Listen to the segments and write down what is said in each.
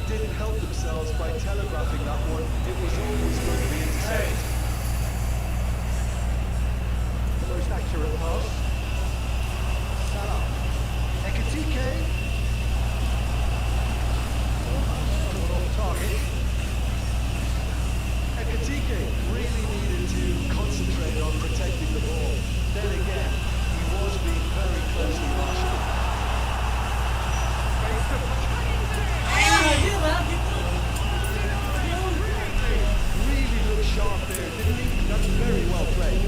didn't help themselves by telegraphing that one. It was always going to be intercepted. The most accurate pass. Salam. Ekitike. Someone off target. Ekitike really needed to concentrate on protecting the ball. Then again, he was being very closely watched. Really looked sharp there, didn't he? That's very well played.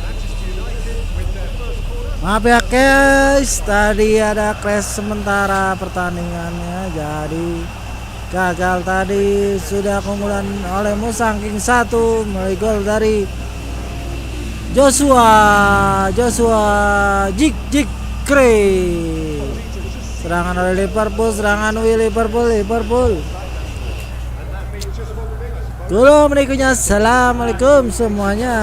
Manchester United with their first corner. Maaf ya guys, tadi ada crash sementara pertandingannya, jadi gagal tadi. Sudah keunggulan oleh Musang King 1 melalui gol dari Joshua Jik Kray. Serangan oleh Liverpool, serangan Liverpool. Dulu berikutnya, assalamualaikum semuanya.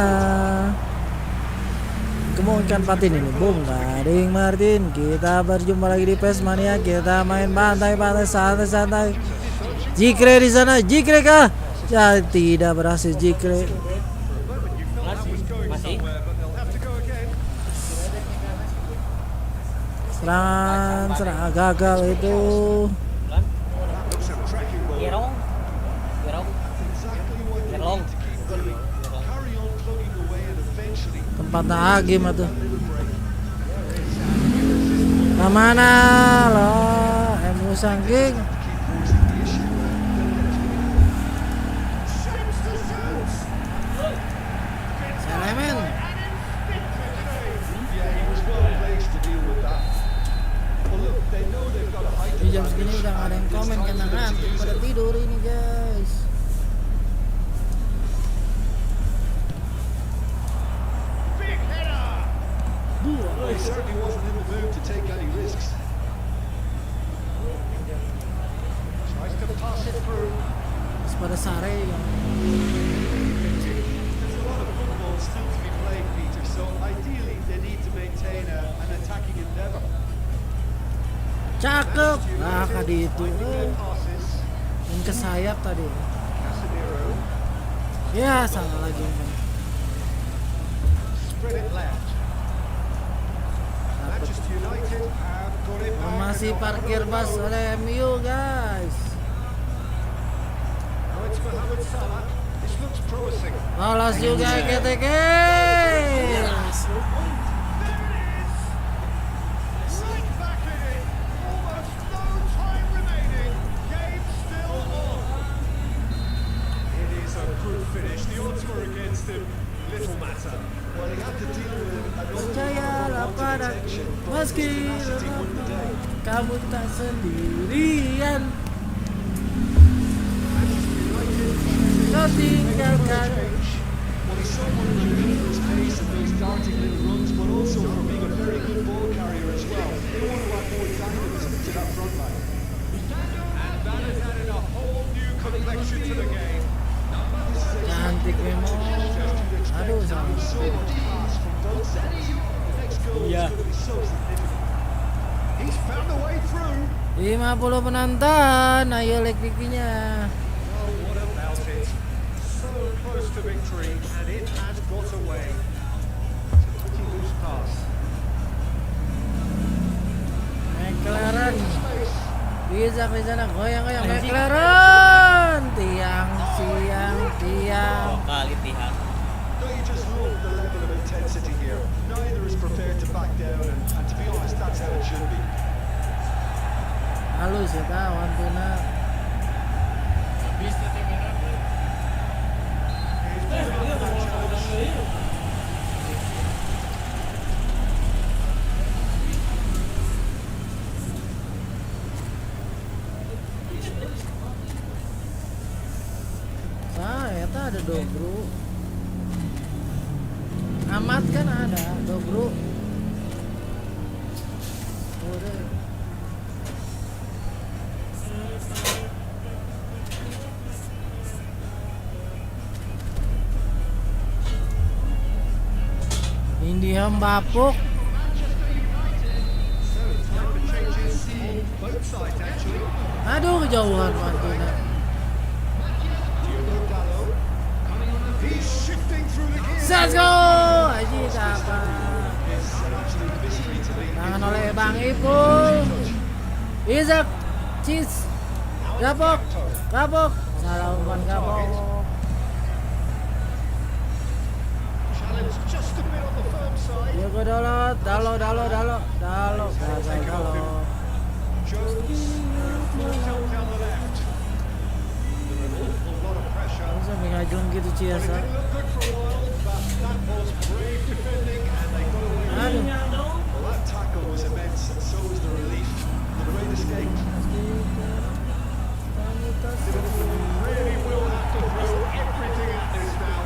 Kemungkinan patin ini, Bung Garing Martin. Kita berjumpa lagi di PES Mania. Kita main bantai-bantai santai. Jikre di sana, Jikre kah? Ya, tidak berhasil Jikre. Masih. Serangan gagal itu. Gerong. Tempatnya Agim itu. Mana loh, MU Sangking. Selemen. Di jam segini udah gak ada yang komen karena ngantuk pada tidur ini guys. He certainly wasn't in the mood to take any risks. Tries to pass it through. Pada sare yang There's a lot of football still to be played, Peter, so ideally they need to maintain an attacking endeavour. cakep. Nah tadi itu yang ke sayap tadi. Ya salah lagi. Masih parkir bus oleh MU guys. Lolos juga GTK. Percayalah padaku meski kamu tak sendirian. Kau tinggalkan. Cantik memang. Aduh sama. Iya. 50 penonton, ayo like videonya. McLaren bisa ke sana, goyang-goyang McLaren. Tiang. Kali tiang. Halus ya kawan tuna. Eta ada dobro. Amat kan ada dobro. Bude. India bapuk. both sides actually. Aduh, kejauhan Martina. He's shifting through the gears. Let's go! Aji apa? It's an absolute mystery to me. Tangan oleh Bang Ipul. Isaac, cheese. Gapok, gapok. Salah umpan gapok. Challenge just a bit on the firm side. Diego Dalot, Dalo. Gagal Dalo. Jones forced out down the left. There an awful lot of pressure. Bisa mengajung gitu Ciasa. It didn't look good for a while, but that was brave defending and they got away with it. Aduh. Well, that tackle was immense and so was the relief. The great escape. Really will have to throw everything at this now.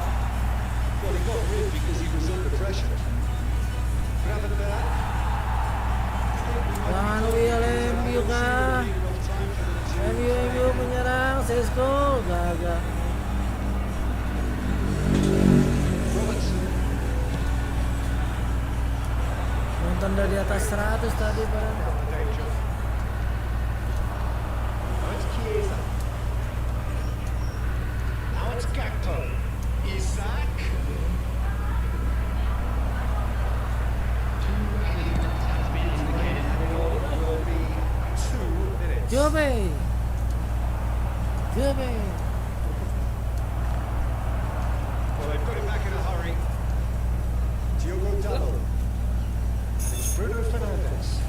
Well, he got rid because he was under pressure. What happened to that? Jangan oleh MU kah? MU menyerang Sesko gagal. Nonton dari atas 100 tadi Pak. Jobe. Well, they've got him back in a hurry. Diogo Dalot. It's Bruno Fernandes.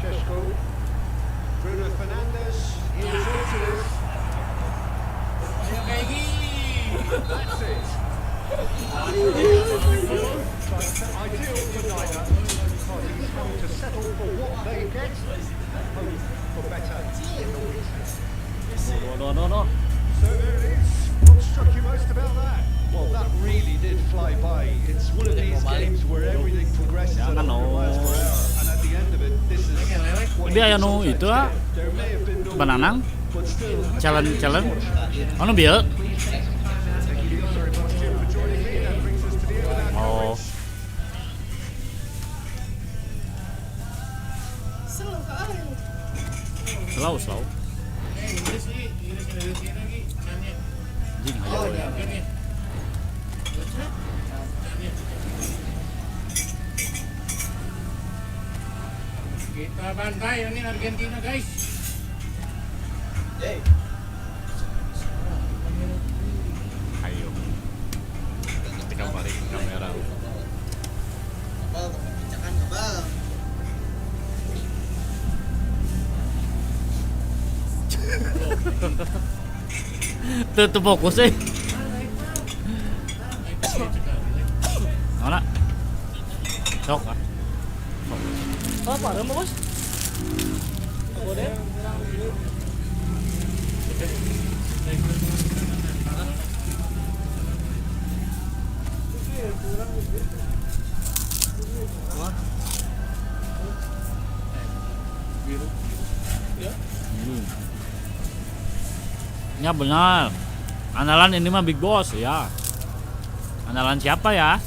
Šeško. Bruno Fernandes. He was into this. That's it. Ideal for neither. Parties having to settle for what they get. Hope for better in the weeks. No. So there it is. What struck you most about that? Well, that really did fly by. It's one of these games where everything progresses at 100 miles per hour, and at the end of it, this is. Dia anu itu There may have been no, bananang but still. challenge. Anu bieu. Thank you very much, Jim, for joining me. That brings us to the end of that Oh. coverage. Slow. Jing aja. Kita bantai ini Argentina guys. Ayo. Ketika balik kamera. Tuh fokus sih. Mana? Sok ah. Apa remo bos? Bude. Ya benar. Andalan ini mah Big Boss ya. Andalan siapa ya?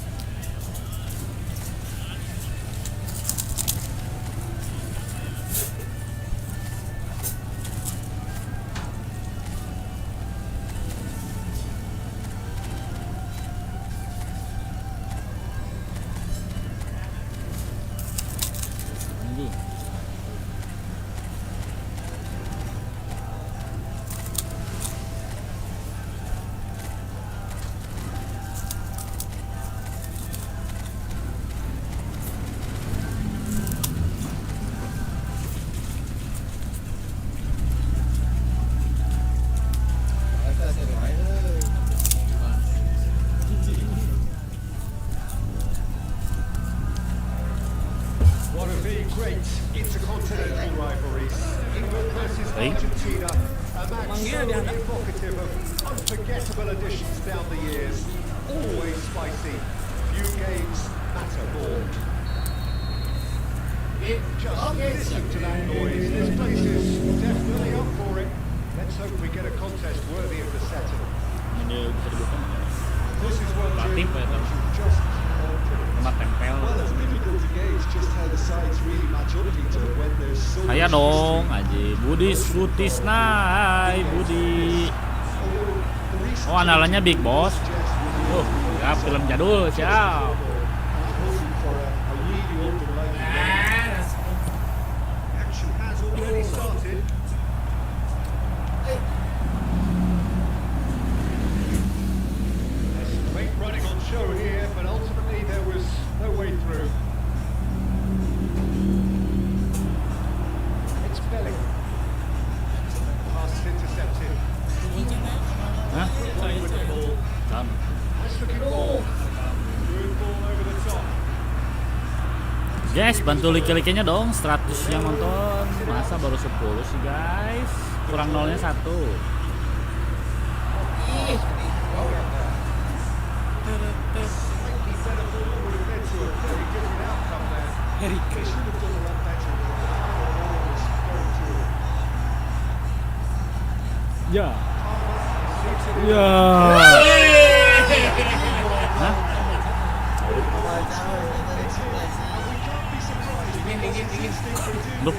One of the great intercontinental rivalries. England versus Argentina. A match so evocative of unforgettable additions down the years. Always spicy. Few games matter more. Just listen to that noise. This place is definitely up for it. Let's hope we get a contest worthy of the setting. Ini bisa dibuka. This is what Latif ya, Tom. just altered. Tempat tempel. Well, it's difficult to gauge just how the sides really match up to each other when there's so Saweria dong, Aji. Budi Sutisna, Budi. Oh, andalannya Big Boss. Ya film jadul, siap. Action has already started. There's great running on show here, but ultimately there was no way through. It's Belling. Pass is intercepted. Hah? With the ball. Sama. Nice looking ball. Good ball over the top. Guys, bantu like-nya dong, 100 yang nonton. Masa baru 10 sih guys? Kurang nolnya 1. Slightly better ball would have led to a very different outcome there. Harry They should have done a lot better. The ball was very true. Ya. Shoots it in. Ya. Hah? Loh.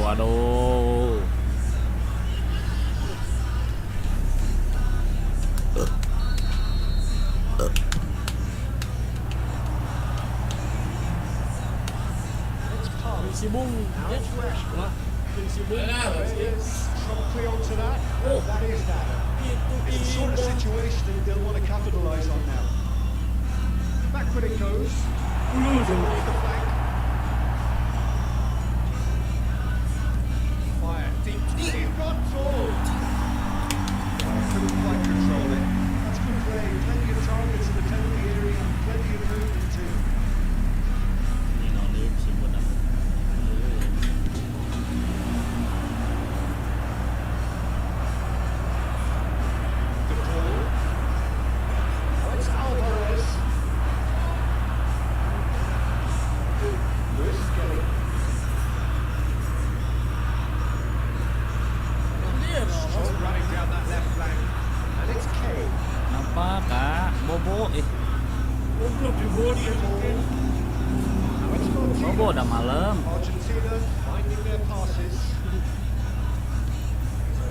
Waduh. Sibung. Promptly onto that. That is that. It's the sort of situation that they'll want to capitalise on now. Backward it goes. Towards the flank. Fire deep. Deep got forward. Couldn't quite control it. That's good play. Plenty of targets in the penalty area and plenty of movement too. The ball. Oh, it's Alvarez. Lewis Skelly. Shot running down that left flank. And it's Kane. Kenapa kak? Bobo Now it's Montiel. Bobo udah malam. Argentina finding their passes.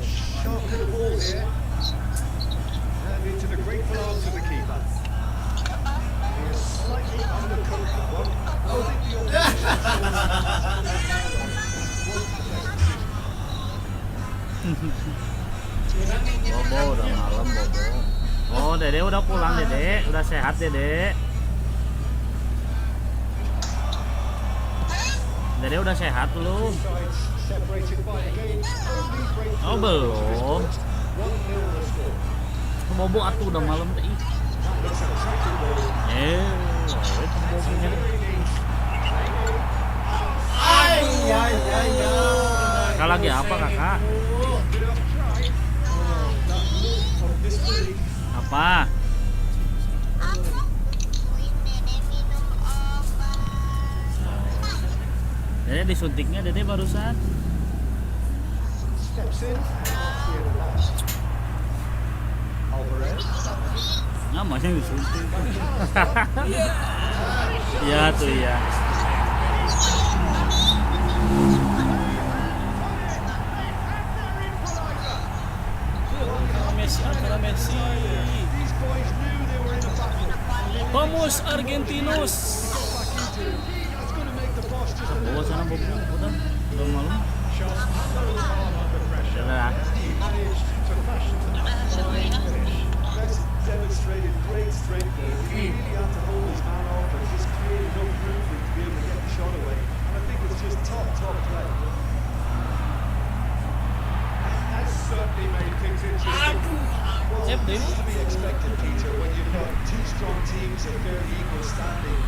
Sharp little ball here. And into the grateful arms of the keeper. He is slightly undercooked that one. I think the Bobo udah malam, Bobo. Oh, Dede udah pulang, Dede. Udah sehat, Dede. Dede udah sehat belum? sides separated by the game. Only great Oh, belum. 1-0 the score. Bobo atuh udah malam teh. That looks attractive ball. Itu Bobonya. Kakak lagi apa, Kakak? Apa? Dede disuntiknya Dede barusan. Steps in and off the end of that. Alvarez. Namanya disuntik. Ya tuh ya. Messi. These boys knew they were in a battle. Vamos Argentinos. That's going to make the boss just a Bobo sana Bobo, udah malam. shots so calm under pressure. Udah. He managed to fashion a fine finish. That's demonstrated great strength there. He really had to hold his man off and just create enough room for him to be able to get the shot away. And I think it's just top play. That certainly made things interesting. Siap deh. To be expected, Peter, when you've got two strong teams of fairly equal standing.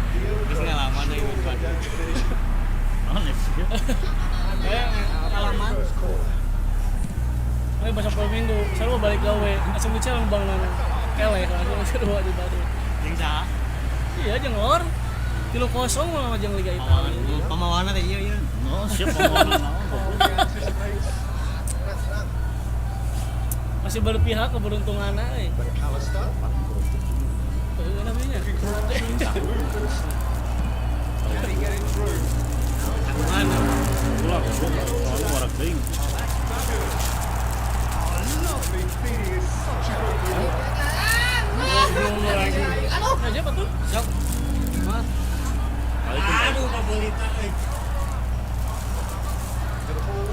The Pengalaman dari bukan. Aneh sih. Pengalaman. Ini pas Sabtu Minggu, selalu balik gawe, langsung dicel bang nana. Keleh langsung kedua di Bandung. Yang sah. Iya jengor. 3-0 malah jeung Liga Italia. Pemawana teh iya. Oh, siap pemawana naon. Masih berpihak keberuntungan euy. McAllister. Namanya. He getting through. Mana? Pulang, soalnya warak deing. Lovely feeding is such a good move. Aja apa tuh? Sok. Mas. Aduh, pabolita euy. The ball.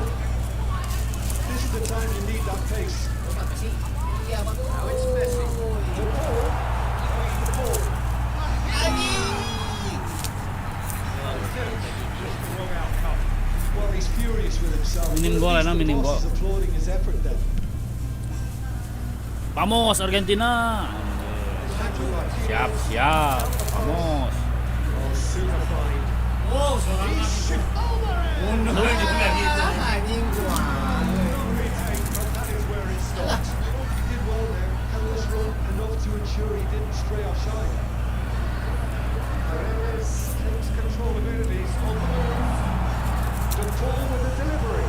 This is the time you need that pace. Now it's Messi. The ball. The ball. Just the wrong outcome. Well, he's furious with himself. Minim gol, At least the minim boss gol. is applauding his effort then. Vamos Argentina. Siap, siap. Vamos. Oh, super fine. Oh, soalnya He's shift over it. mundur juga gitu. No retake, but that is where it stopped. He did well there. Held this run enough to ensure he didn't stray offside. Perez takes control of it. He's on the move. The ball with the delivery.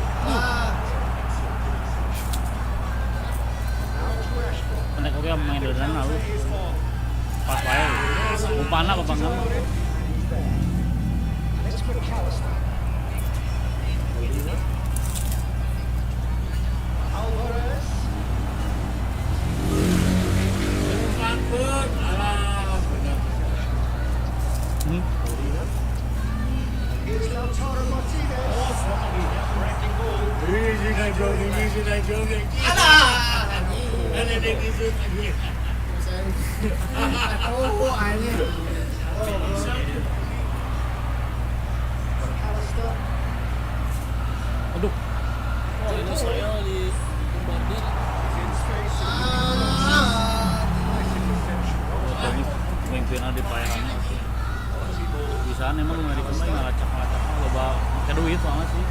Now to Ashford. Nek oke main dodan lalu Is on. pas wae. Upana apa bang? It's McAllister. Alvarez. Frankfurt. Alah, bener. Here's Lautaro Martinez. Breaking ball. Easy naik jogging. Alah. Ada dek itu lagi. McAllister. Aduh, Oh ini saya di bombardir. In space. Nice interception. tadi pemimpin di payahannya. Bisa emang Amerika mah ngalacak-ngalacak loba make duit banget sih.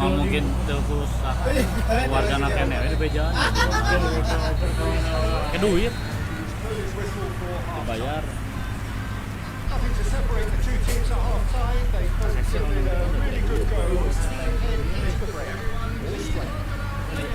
Mau mungkin terus warga nakene di bejaan. Ke duit His whistle for half. dibayar. Nothing to separate the two teams at half time. They both given a really good go. They head into the break. This way. We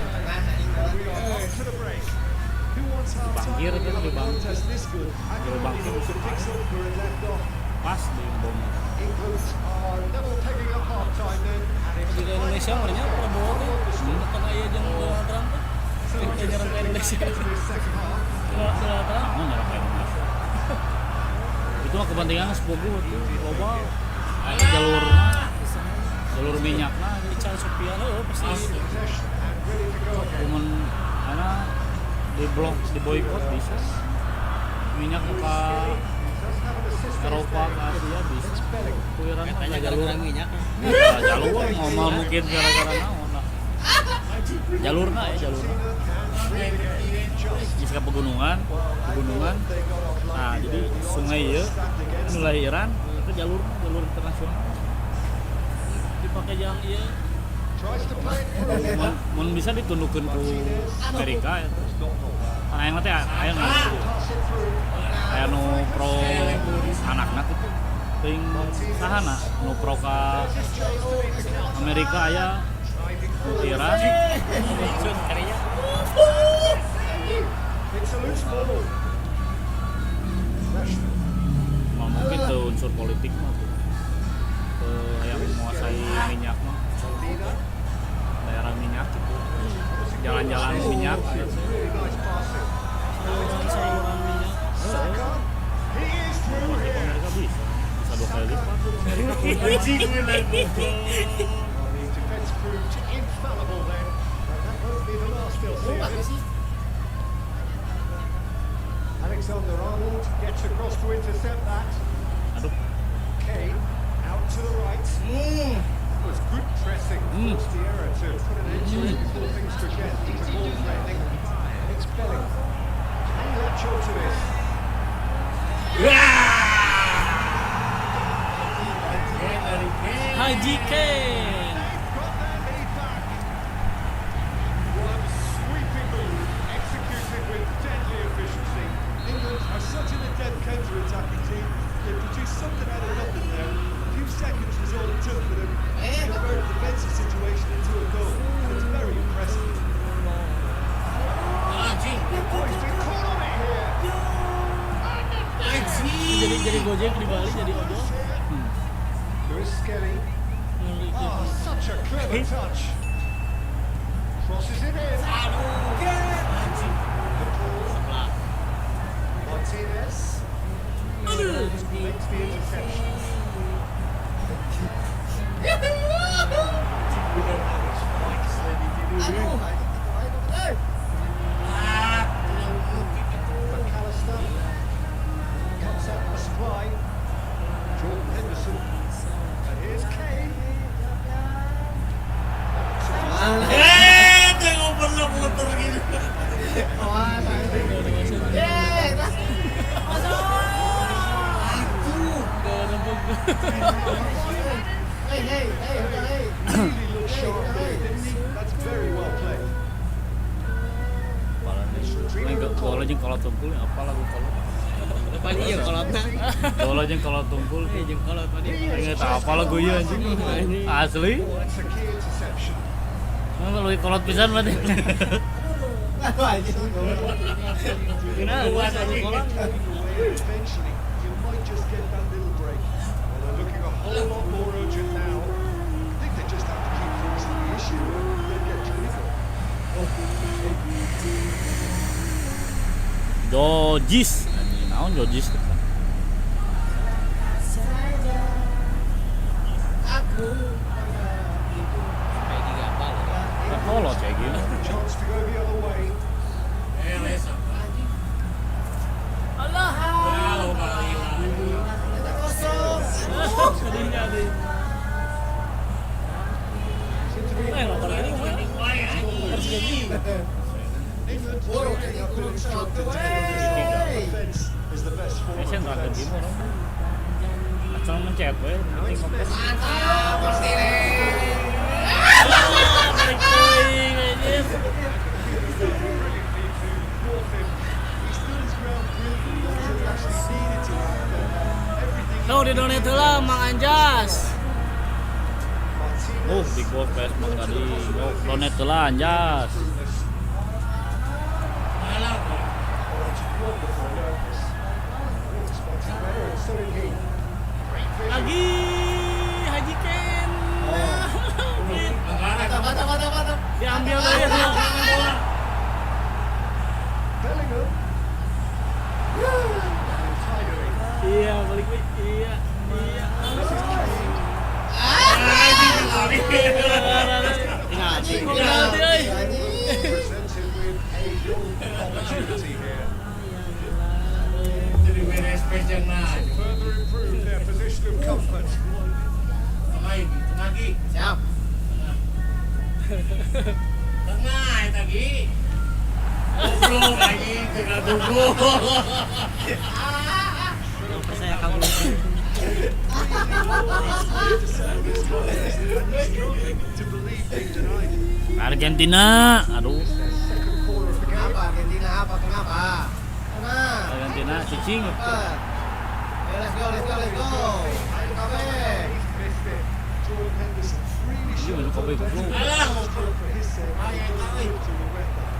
are off to the break. Who wants half time? Bangkir when you kan have di a bang. contest this good? I can bangkir. only hope it picks up where it left off. Pas di bom. England are level pegging up half time then. And it's Liga Indonesia mulanya Prabowo tuh tekan aya jeung Donald Trump tuh. Kita nyerang ke Indonesia. into this second half. Donald Trump. Naon nyerang ke Indonesia. Itu mah kepentingan sepupu tuh loba. Aya jalur minyakna Ical Sopian oh pasti. Possession and ready to go again. cuman ana di blok di boykot bisa. Minyak ke Does have an assist. Eropa ke Asia bisa. Kuiran Katanya mah jalur gara-gara minyak. Nah, jalur mau mungkin gara-gara naon lah. Jalurna ya jalurna. Bisa ke pegunungan. Nah, jadi sungai ya nu lahiran itu jalur internasional. Dipakai yang ieu Tries to play it through. Mun bisa ditundukkeun ku Amerika ya. Nah, yang teh aya nu Pass it through. aya nu pro anakna itu teuing sahana nu pro ka Amerika aya Iran. Sun karya. It's a loose ball. Mau mungkin tuh unsur politik mah tuh. Yang menguasai minyak mah daerah minyak itu jalan-jalan minyak Really nice passing. saluran minyak. Saka. He is through masuk ke here. Amerika bisa 2 kali lipat. Anjing bener Well, the defence proved infallible then. And that won't be the last they'll see of it. Alexander-Arnold gets across to intercept that. Aduh, Kane out to the right. That was good pressing. Forced the error to put an end to it before things could get into ball threatening. It's Belling. Can you latch on to this? Haji Ken. Got their lead back. One sweeping move, executed with deadly efficiency. England are such an adept counter-attacking team. They produced something out of nothing there. A few seconds was all it took for them to convert a defensive situation into a goal. It's very impressive. Boys, been caught on it here. Jadi Gojek di Bali jadi ojol. Lewis Skelly. Oh, such a clever touch. Crosses it in. Martinez. Makes the interception. McAllister cuts out the supply. Jordan Henderson. And here's Kane. Tengok putar gitu. Really looks sharp there, didn't he? That's very well played. Kalau jeung kolot tungkul apa lagu kolot? Tadi ya kolotna. Kalau jeung kolot tungkul Jeung kolot tadi. inget apa lagu ieu anjing. Asli. That's a key interception. Mana lu kolot pisan berarti. Eventually, you might just get that little break. Well, they're looking a whole lot more urgent now. I think they just have to keep forcing the issue and then get clinical. Jojis. Naon Jojis? Kolot kayak gini. Chance to go the other way. England taking up an instructed defense is the best form of Asian Dragon defense. Timur. Asal mencet we. Tuh di donate heula Mang Anjas. Di gol PES Mania tadi. Donet heula anjas. Lagi Haji Ken. Mantap. Diambil dari bola. Bellingham. Iya, balik lagi. Iya. Presented with a golden opportunity here. Jadi beres spesial nah. Further improve their position of comfort. Tengah lagi. Siap. Tengah lagi. Goblok lagi, tengah goblok. Saya kabur. To believe being denied. Argentina. Aduh. Second corner of the game. Argentina apa? Kenapa? Argentina cicing. Let's go. Missed it. Jordan Henderson really should have Kobe done goblok. better for his sake. To regret that.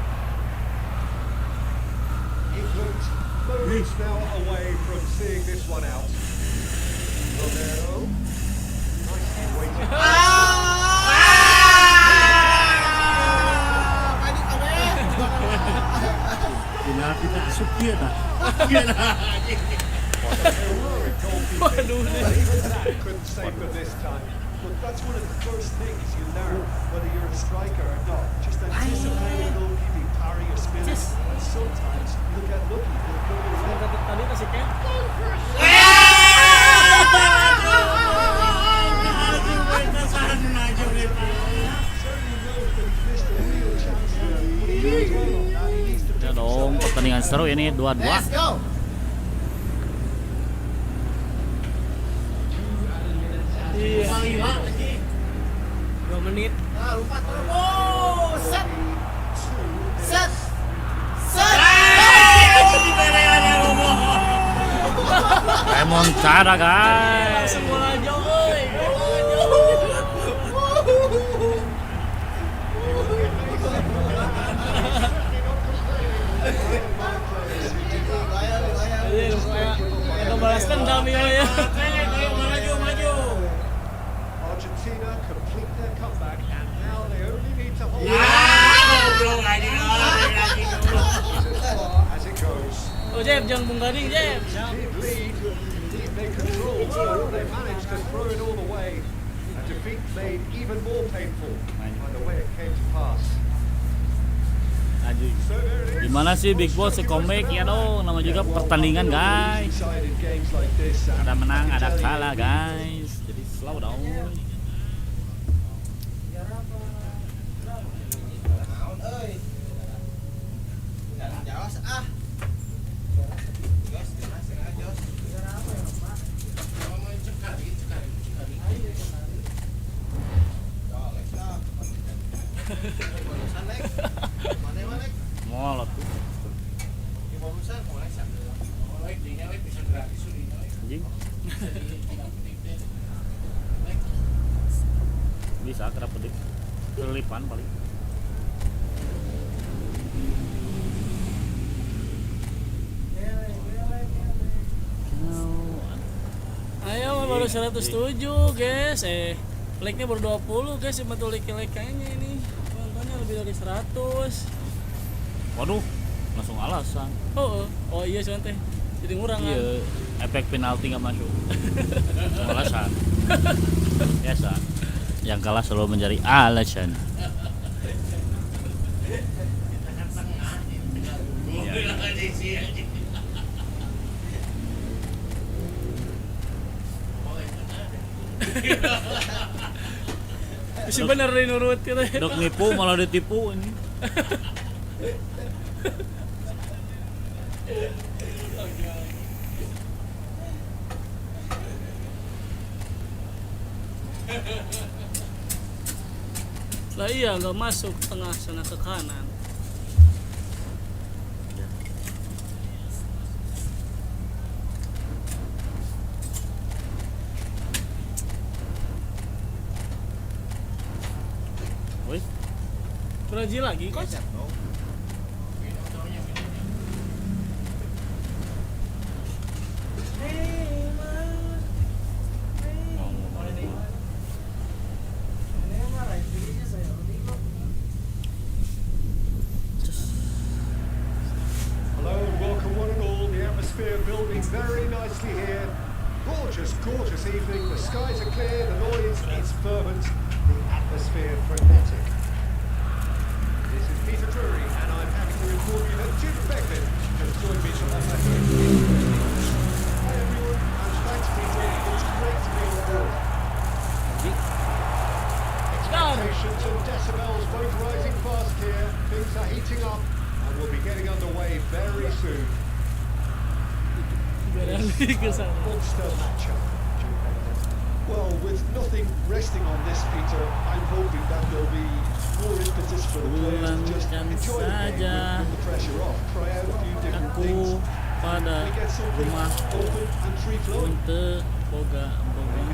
England moments now away from seeing this one out. Romero. Nicely waited. Kita asup dia dah. Couldn't save them this time. But that's one of the first things you learn, whether you're a striker or not. Just anticipating goalkeeping, parry or spin. And sometimes you'll get lucky. You'll go your way. Tadi kasih Ken. Certainly knows that he's missed a real chance there. But he knows well on that. He needs to pick seru ini 2-2. Iya. 2 menit. Remontada guys. Semua aja, oi. Balas dendam ya. Argentina complete their comeback and now they only need to hold as it goes. Oh Jeb, jangan bunggading Jeb. Did lead, did they control, so they managed to throw it all away. A defeat made even more painful by the way it came to pass. Aduh. Gimana sih Big Boss comeback ya dong, nama juga pertandingan guys. Ada menang, ada kalah guys. Jadi slow dong. Molot tuh. Anjing. Bisa kerap pedik. Kelipan paling. Ayo baru 107 guys. Like-nya baru 20 guys. Cuma tuh like kayaknya ini. Nontonnya lebih dari 100. Waduh, langsung alasan. Oh iya santai. Jadi ngurang kan. Iya, efek penalti nggak masuk. Langsung alasan. Biasa. Yang kalah selalu mencari alasan. Si bener nih nurut kita. Dok nipu malah ditipu ini. Lah iya nggak masuk tengah sana ke kanan. Woi, Brazil lagi coach. Very nicely here. Gorgeous evening. The skies are clear, the noise is fervent, the atmosphere frenetic. This is Peter Drury, and I'm happy to inform you that Jim Beckett has joined me for that matter. Hi everyone, and thanks Peter. It's great to be on board. Expectations and decibels both rising fast here. Things are heating up, and we'll be getting underway very soon. Monster matchup. Well, with nothing resting on this, Peter, I'm hoping that there'll be more impetus for the players to just enjoy the game with the pressure off, try out a few different things. We get something open and free flowing. You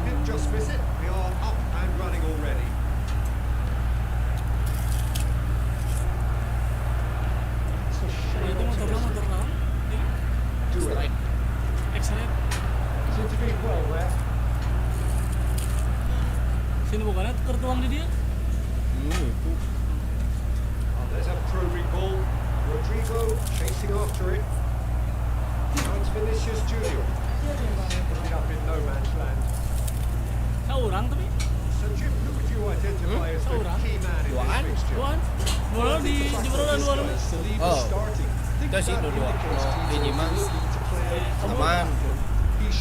didn't just miss it. We are up and running already. It's a shame not to miss it. Do it. Excellent. Seem to be well there. Sini bukannya tertuang di dia? There's a probing ball. Rodrigo chasing after it. Now it's Vinicius Junior. Ended up in no man's land. Seorang tapi. So Jim, who would you identify as the key man in this mixture? Duaan. Duaan di Jadwal dua nama. Oh, itu sih dua. Ini mah aman.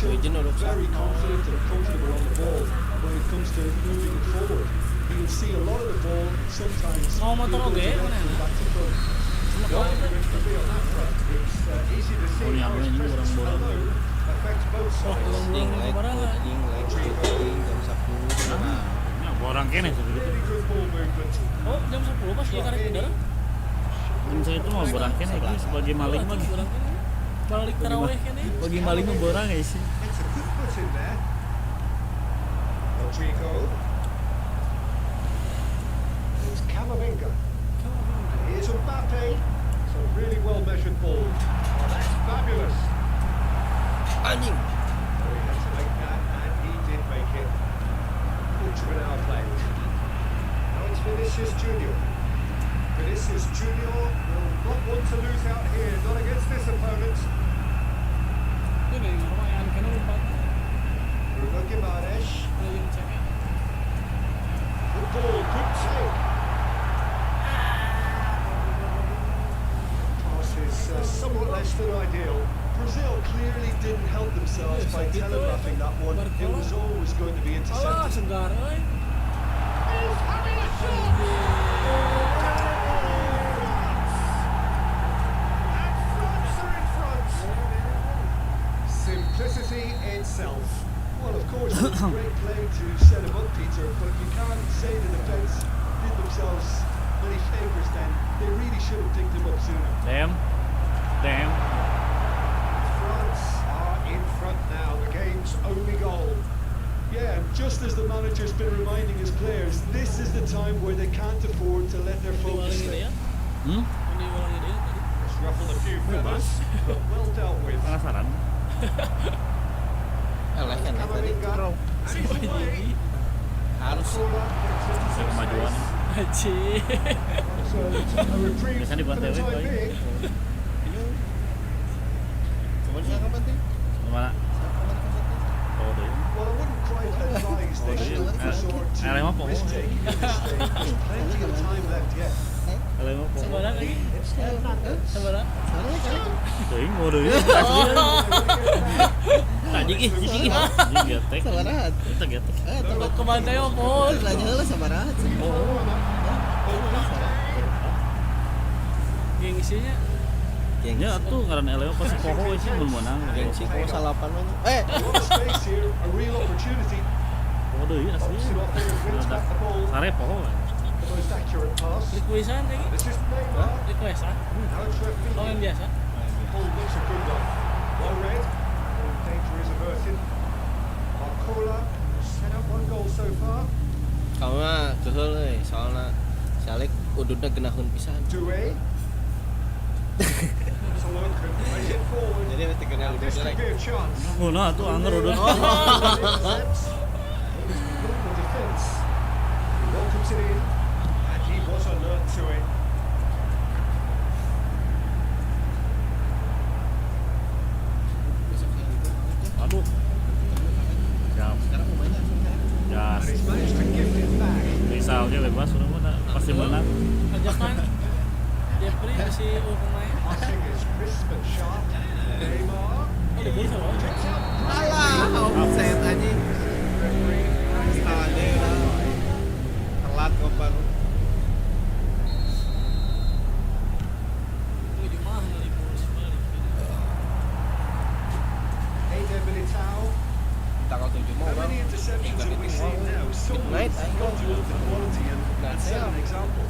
Ryzen udah Very confident and comfortable on the ball when it comes to moving it forward. He'll see a lot of the ball sometimes. Mau motor oge mana? Oh ini apa ini borang-borang. Oh, Ding belum like barang lah. ding like jam 10. Nah, Ini borang kene seperti itu. Oh, jam 10 pas dia karek udara. Kan saya itu mau borang kene lagi sebagai maling lagi. Balik tarawih kan ya. Bagi maling mah borang guys. It's a good put in there. Rodrigo. It's Camavinga. And here's Mbappe. It's a really well measured ball. Oh, that's fabulous. anjing. Oh, he had to make that, and he did make it. Good hour play. Now it's Vinicius Junior. Vinicius Junior will not want to lose out here, not against this opponent. Ini lumayan kan umpat. Bruno Guimaraes. Yang cek. Good ball, good take. Pass is somewhat less than ideal. Brazil clearly didn't help themselves by telegraphing that one. It was always going to be Ah, intercepted. segar euy. He's having a shot! And France are in front. Simplicity itself. Well, of course, it's great play to set them up, Peter, but you can't say the defence did themselves many favours then. They really should have picked him up sooner. Damn. France are in front now, the game's only goal. Yeah, and just as the manager's been reminding his players, this is the time where they can't afford to let their focus Diulangi slip. dia. Hmm? Diulangi dia tadi. It's ruffled a few feathers, but well dealt with. Penasaran? Eleh kan ya tadi. Camavinga, and he's away. Harus Cola gets into Bisa kemajuan. Aji. So, a reprieve Biasanya di for the Bantai, time Boy. being. Coba saya kapan tuh? Mana? Oh deh. Well, I wouldn't quite advise they Oh, should iya. resort to Eleh mah pohon. risk-taking at this stage. There's plenty of time left yet. Kalau mau pokok. Sabaran lagi. It's Hernandez. Sabaran. Teuing mau deui. Tadi ih cicing. Anjing getek. Sabarahat. Eta getek. Ke Bantai mah pohon. Nanya heula sabarahat. Gengsinya. Ya atuh ngaran eleo pasti poho we sih mun meunang. Gengsi kok salapan mah. A lot of space here, a real opportunity. Poho deui asli. Boxing off here, wins back the ball. Sare poho we. The most accurate pass. Requestan lagi. This is Neymar. Request ah. Now it's Oh yang Rafinha. biasa. Ball looks a good one. Well read. Danger is averted. Marcola set up one goal so far. Kamu mah keheul euy, soalna salek ududna genaheun pisan. Bude. It's a look and plays it forward. Jadi nanti kenal Now lebih this could jelek. be a chance. Ngono atuh anger udah. Intercepts. The defence. He welcomes it in, and he was alert to it. Aduh. Siap. And Jas. he's managed to gift it back. Misalnya bebas udah mana pasti menang. Ajakan. Jeffrey si pemain. Passing is crisp and sharp. Neymar. Oh, dia bisa loh. Picks up. Alah, offset anjing. Stane lah. Telat gopan. Wih, di mana nih bos balik. Eder Militao. Tanggal 7 mau How bang. many interceptions have we seen now? So Midnight, I got to look at quality and set an example.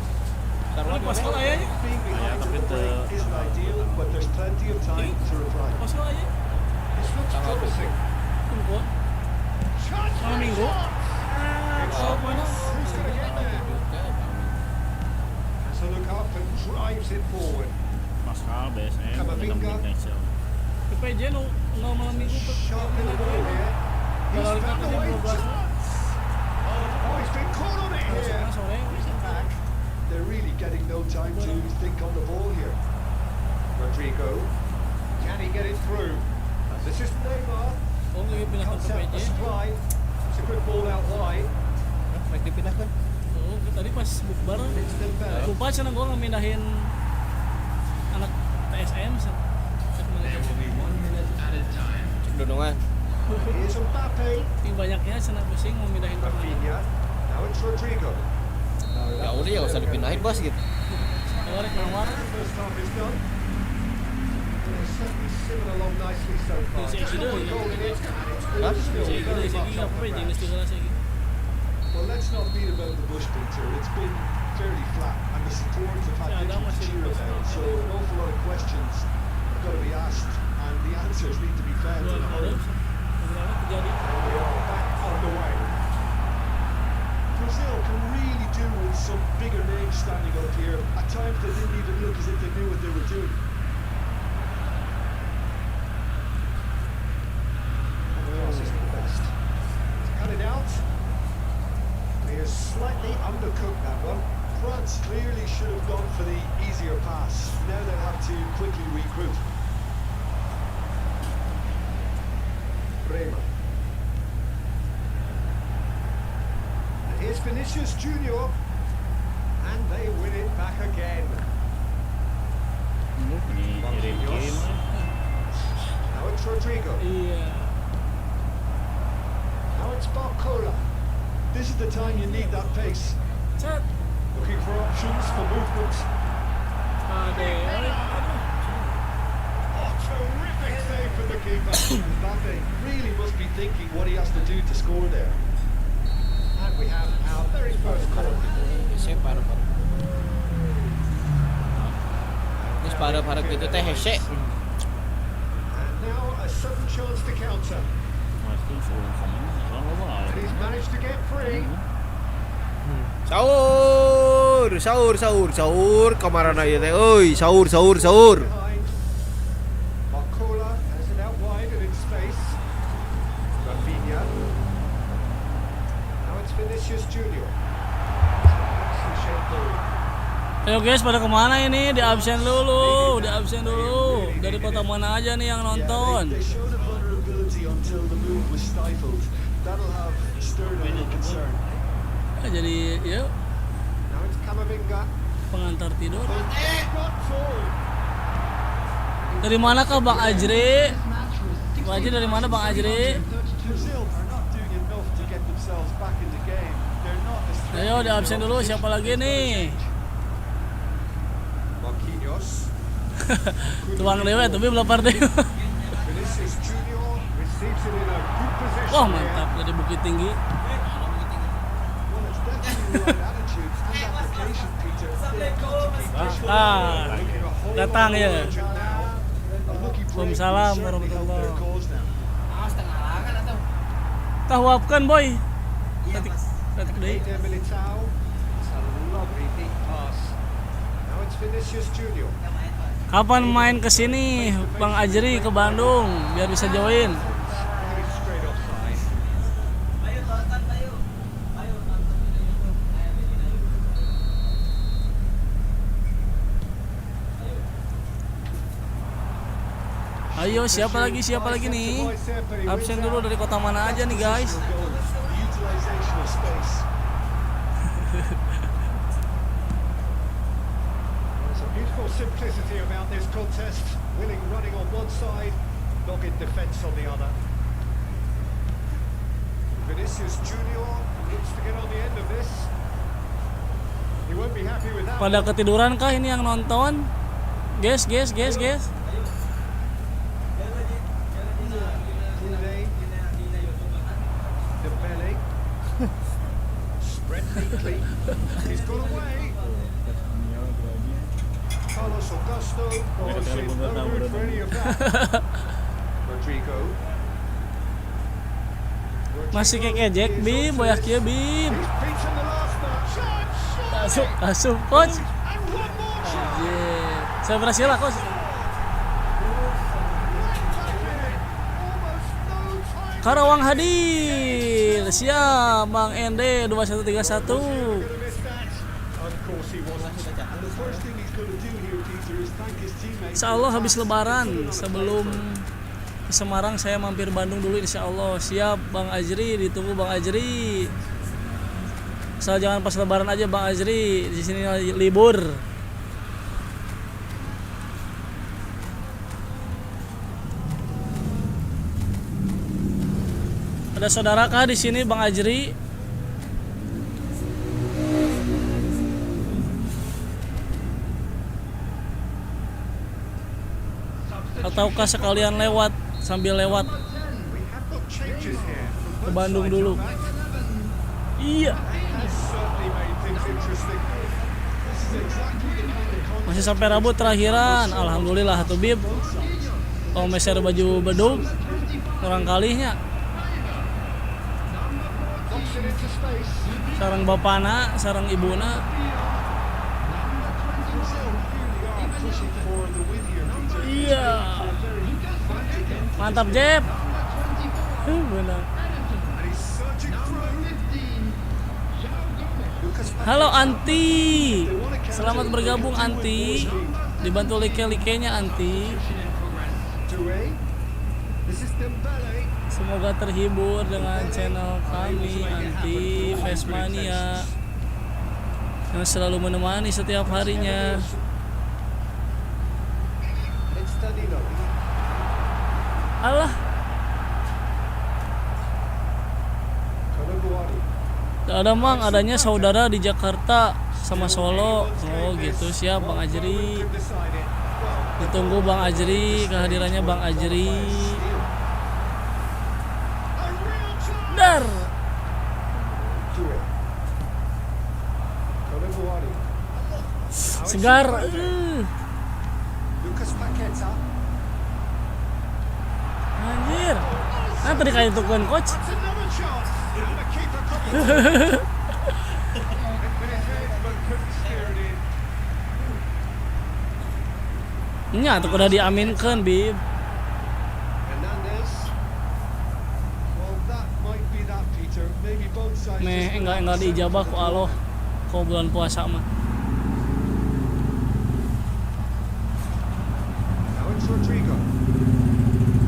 Kalau pas kau ayahnya, Being behind tapi the break isn't ideal, but there's plenty of time to reply. pas kau ayah. This looks promising. Tunggu. Shot! Malam minggu. Oh, who's going to get there? Has a look up and drives it forward. Pascal BSM Camavinga. Indonesia. PPJ no malam minggu tuh. Sharp in the ball here. He's Kalau found kita a way. jam 12 Chance! Oh, he's been caught on it here. karena sore Back. They're really getting no time to think on the ball here. Rodrigo. Can he get it through? This is Neymar. oh lagi pindah ke Cuts out the PPJ. supply. It's a good ball out wide. Baik dipindahkan. Oh, tadi pas bukber It's Dembele. lupa cina gue ngemindahin anak TSM Cek dodongan. Here's Mbappe. yang banyaknya cina pusing mau mindahin pemain. Rafinha. Now it's Rodrigo. Ya udah ya usah dipindahin bos gitu. Tarik nawar. First half is done. They're certainly simming along nicely so far. Just one goal in it, and it's all still very much up for grabs. Well, let's not beat about the bush, Peter. It's been fairly flat, and the supporters have had little to cheer about. So an awful lot of questions have got to be asked, and the answers need to be found in a hurry. And we are back underway. Brazil can really do with some bigger names standing up here. At times they didn't even look as if they knew what they were doing. And the cross isn't the best. He's cut it out. He is slightly undercooked, that one. France clearly should have gone for the easier pass. Now they'll have to quickly regroup. Bremer. And here's Vinicius Junior. And they win it back again. Kirim-kirim. Now it's Rodrigo. Iya. Now it's Barcola. This is the time you need that pace. Cet. Looking for options for movement. Ade. Oh, terrific save from the keeper. Mbappe really must be thinking what he has to do to score there. And we have our very first corner. Hesek parah-parah. Geus parah-parah gitu teh hesek. And now a sudden chance to counter. Pasti suruh sama And he's managed to get free. Sahur kamarana ieu teh euy, sahur. Behind. Barcola has it out wide and in space. Rafinha. Now it's Vinicius Junior. Ayo guys, pada kemana ini? Di absen dulu. Dari kota mana aja nih yang nonton? They showed a vulnerability until the move was stifled. That'll have stirred a little concern. Jadi, yuk Now it's Camavinga. pengantar tidur. Got forward. Dari mana kah Bang Ajri? Bang Ajri dari mana Bang Ajri? Brazil are not doing enough to get themselves back in the game. They're not as Ayo di absen dulu, siapa lagi nih? Marquinhos. Tuang dewe, tapi belum partai. Vinicius Junior receives it in a good position. Wah mantap dari Bukit Tinggi. Well, it's definitely the right attitude and application, Peter. They've got to keep pushing. Looking a whole datang lot ya. more urgent now. A lucky break will Waalaikumsalam certainly help their warahmatullahi. cause now. Tahuapkan boy. Detik deui. Eder Militao. It's a lovely deep pass. Now it's Vinicius Junior. Kapan main ke sini Bang Ajri ke Bandung biar bisa join? Maybe straight offside. Ayo siapa lagi nih? Absen dulu dari kota mana aja nih guys? Utilization of space. There's a beautiful simplicity about this contest. Willing running on one side, dogged defence on the other. Vinicius Junior looks to get on the end of this. He won't be happy with that. Pada ketiduran kah ini yang nonton? Guys. Bude. Dembele. Spread neatly. He's got away. Carlos Augusto. Oh, shit, no room for any of that. Rodrigo. Masih kekejek Bim, boyak ya Bim. He's beaten the last man. Shot. Asup coach. And one more shot. Anjir. Saya berhasil lah coach. Karawang hadir. Siap Bang Ende 2131. Of course he wasn't. And the first thing he's going to do here, Peter, is thank his teammates. Insya Allah habis lebaran sebelum ke Semarang saya mampir Bandung dulu insya Allah. Siap Bang Ajri, ditunggu Bang Ajri. Asal jangan pas lebaran aja Bang Ajri, di sini libur. Ada saudara kah di sini Bang Ajri? ataukah sekalian lewat sambil lewat We have got changes here. ke Bandung dulu. Iya, Has certainly made things interesting. This is exactly the kind of masih sampai Rabu terakhiran. Alhamdulillah tuh Bib. Kalau meser baju bedug kurang kalihnya. boxing into space. Sarang bapana, sarang ibuna. Pushing for the win here, Peter. Iya. Mantap Jeb. Benar. And he's searching through. Lucas Halo Anti. Selamat bergabung Anti. Dibantu like-likenya Anti. Due. This is Dembele. Semoga terhibur dengan channel kami Anti PES Mania yang selalu menemani setiap harinya. It's Danilo. Alah, Kolobuari. gak ada Mang, adanya saudara di Jakarta sama Solo. Oh gitu, siap Bang Ajri. Decide it. Ditunggu Bang Ajri, kehadirannya Bang Ajri. Dar. Due. Kolobuari. Segar. Lucas Paqueta. Anjir. Nah tadi kayak tukun coach. That's another chance. And the keeper couldn't. But couldn't steer it in. Nya tuh udah diaminkan Bib. Hernandez. Well, that might be that, Peter. Maybe both sides. Meh enggak diijabah ku Allah. Kau bulan puasa mah. Now it's Rodrigo.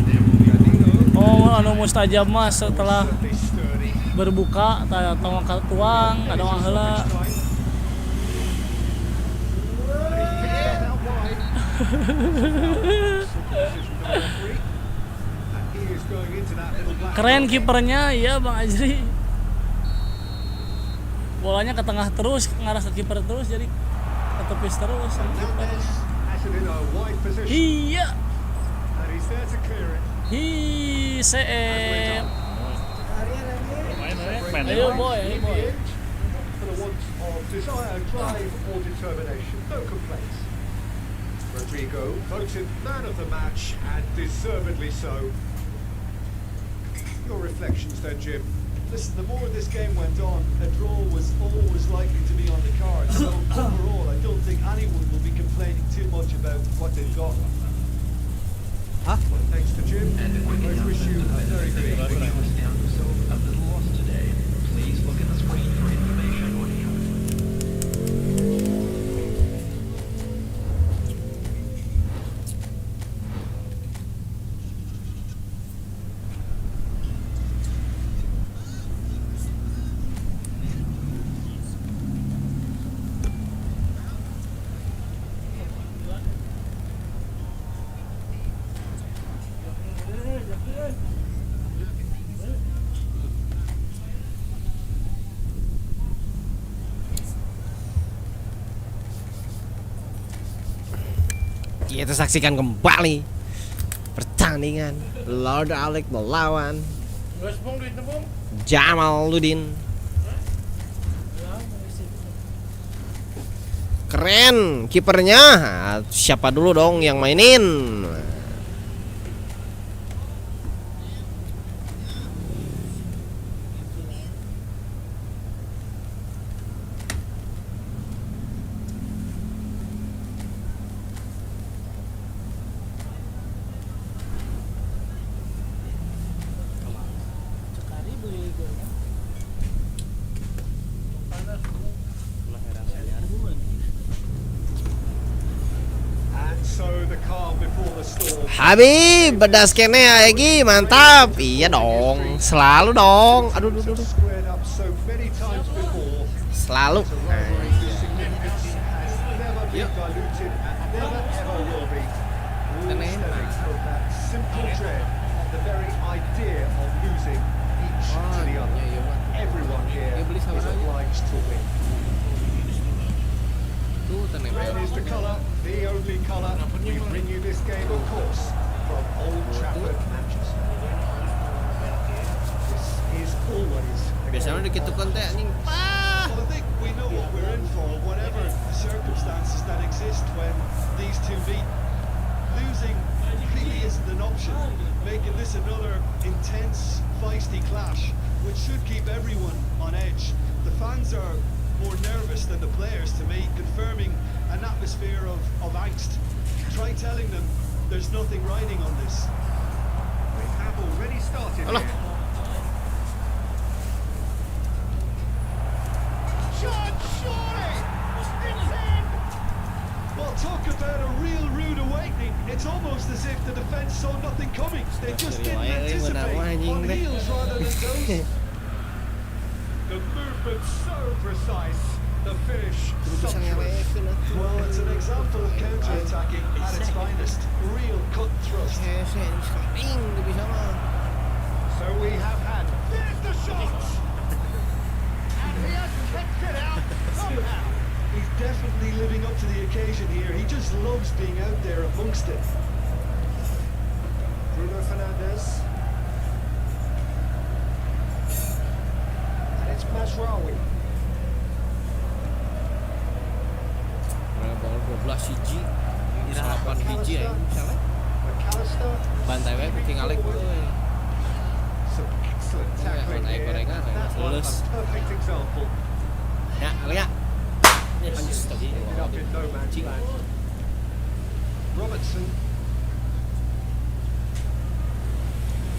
Danilo. Oh, anu mustajab mah setelah Certainly sturdy. berbuka tong angkat tuang, ada orang heula. Keren kipernya, iya Bang Ajri. Bolanya ke tengah terus, ngarah ke kiper terus, jadi ketepis terus sama kiper. Iya. Seep. Ayo boy, ayo boy. For the want of desire, drive, or determination, no complaints. Rodrigo voted man of the match, and deservedly so. Your reflections then, Jim. Listen, the more this game went on, a draw was always likely to be on the cards. So overall, I don't think anyone will be complaining too much about what they've got. Well, thanks to Jim. I wish you a very good evening. Kita saksikan kembali pertandingan Lord Alec melawan Jamaluddin. Keren kipernya. Siapa dulu dong yang mainin? And so the calm before the storm. Habib, bedas kene Egi, mantap. Iya dong, selalu dong. Aduh, aduh, aduh. Squared up so many times before. Selalu. Rivalry's significance has never been diluted and never ever will be. All stemming from that simple dread, the very idea of losing each to the other. Everyone here is obliged to win. Red is the colour, the only colour. We bring you this game, of course, from Old Trafford, Manchester. This is always a Biasanya game gitu of- kan teh anjing. Well, I think we know what we're in for, whatever the circumstances that exist when these two meet. Losing really isn't an option, making this another intense, feisty clash, which should keep everyone on edge. The fans are more nervous than the players to me, confirming an atmosphere of angst. Try telling them there's nothing riding on this. We have already started Alah. here. Shot, surely! It's in! Well, talk about a real rude awakening. It's almost as if the defence saw nothing coming. They just didn't anticipate on heels rather than toes. The movement's so precise. The finish sumptuous. Well, it's an example of counter-attacking at its finest. Real cut thrust. So we have had. There's the shot! And he has kicked it out somehow. He's definitely living up to the occasion here. He just loves being out there amongst it. Bruno Fernandes. And it's Mazraoui. Bal 12 hiji. 8 hiji ya misalnya. McAllister. Bantai wae penting alek euy. Some excellent tackling naik here. gorengan, That one a lulus. perfect example. Ya, ya. Ended up in no man's land. Robertson.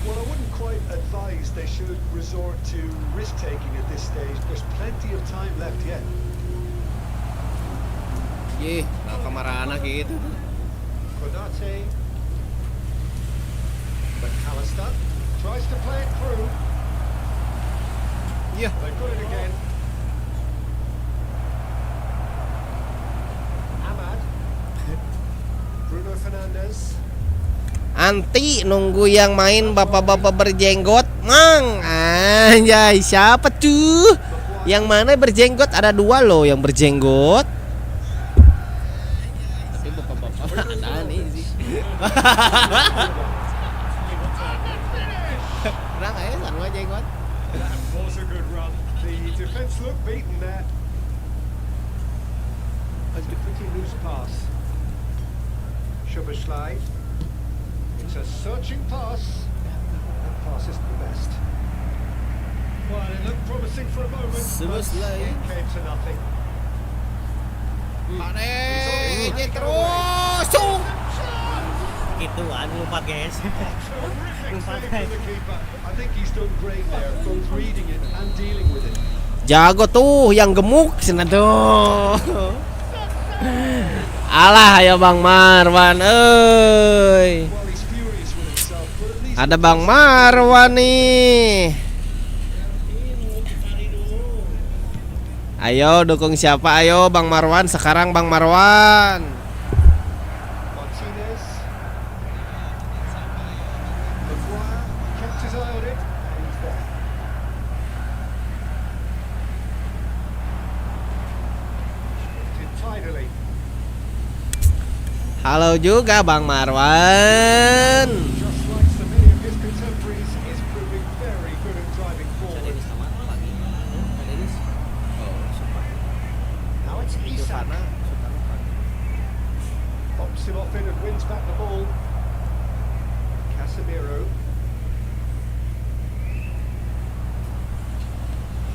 Well, I wouldn't quite advise they should resort to risk-taking at this stage. There's plenty of time left yet. Ye, nah kamarana gitu. Konate. McAllister tries to play it through. Iya. They've got it again. Ahmad. Bruno Fernandes. Anti nunggu yang main bapak-bapak berjenggot, Mang. Anjay, siapa tuh? Yang mana berjenggot? Ada 2 loh yang berjenggot. Tapi bapak-bapak ada nih sih. Kurang aja sama jenggot. That was a good run. The defence looked beaten there. A pretty loose pass. Szoboszlai. It's a searching pass. That pass isn't the best. Well, it looked promising for a moment, but Szoboszlai. it came to nothing. Mane, terus. Cung. Gituan lupa guys. Terrific save from the keeper. I think he's done great there, both reading it and dealing with it. Jago tuh yang gemuk sana tuh. Alah ya Bang Marwan euy. Well, he's furious with himself, but at least Ada Bang Marwan nih. Ayo dukung siapa? Ayo Bang Marwan sekarang Bang Marwan. Martinez. Maguire kept his eye on it, and he's there. Did tidily. Halo juga Bang Marwan. Just like so many of his contemporaries, is proving very good at driving forward. Now it's Isak. Pops him off in and wins back the ball. Casemiro.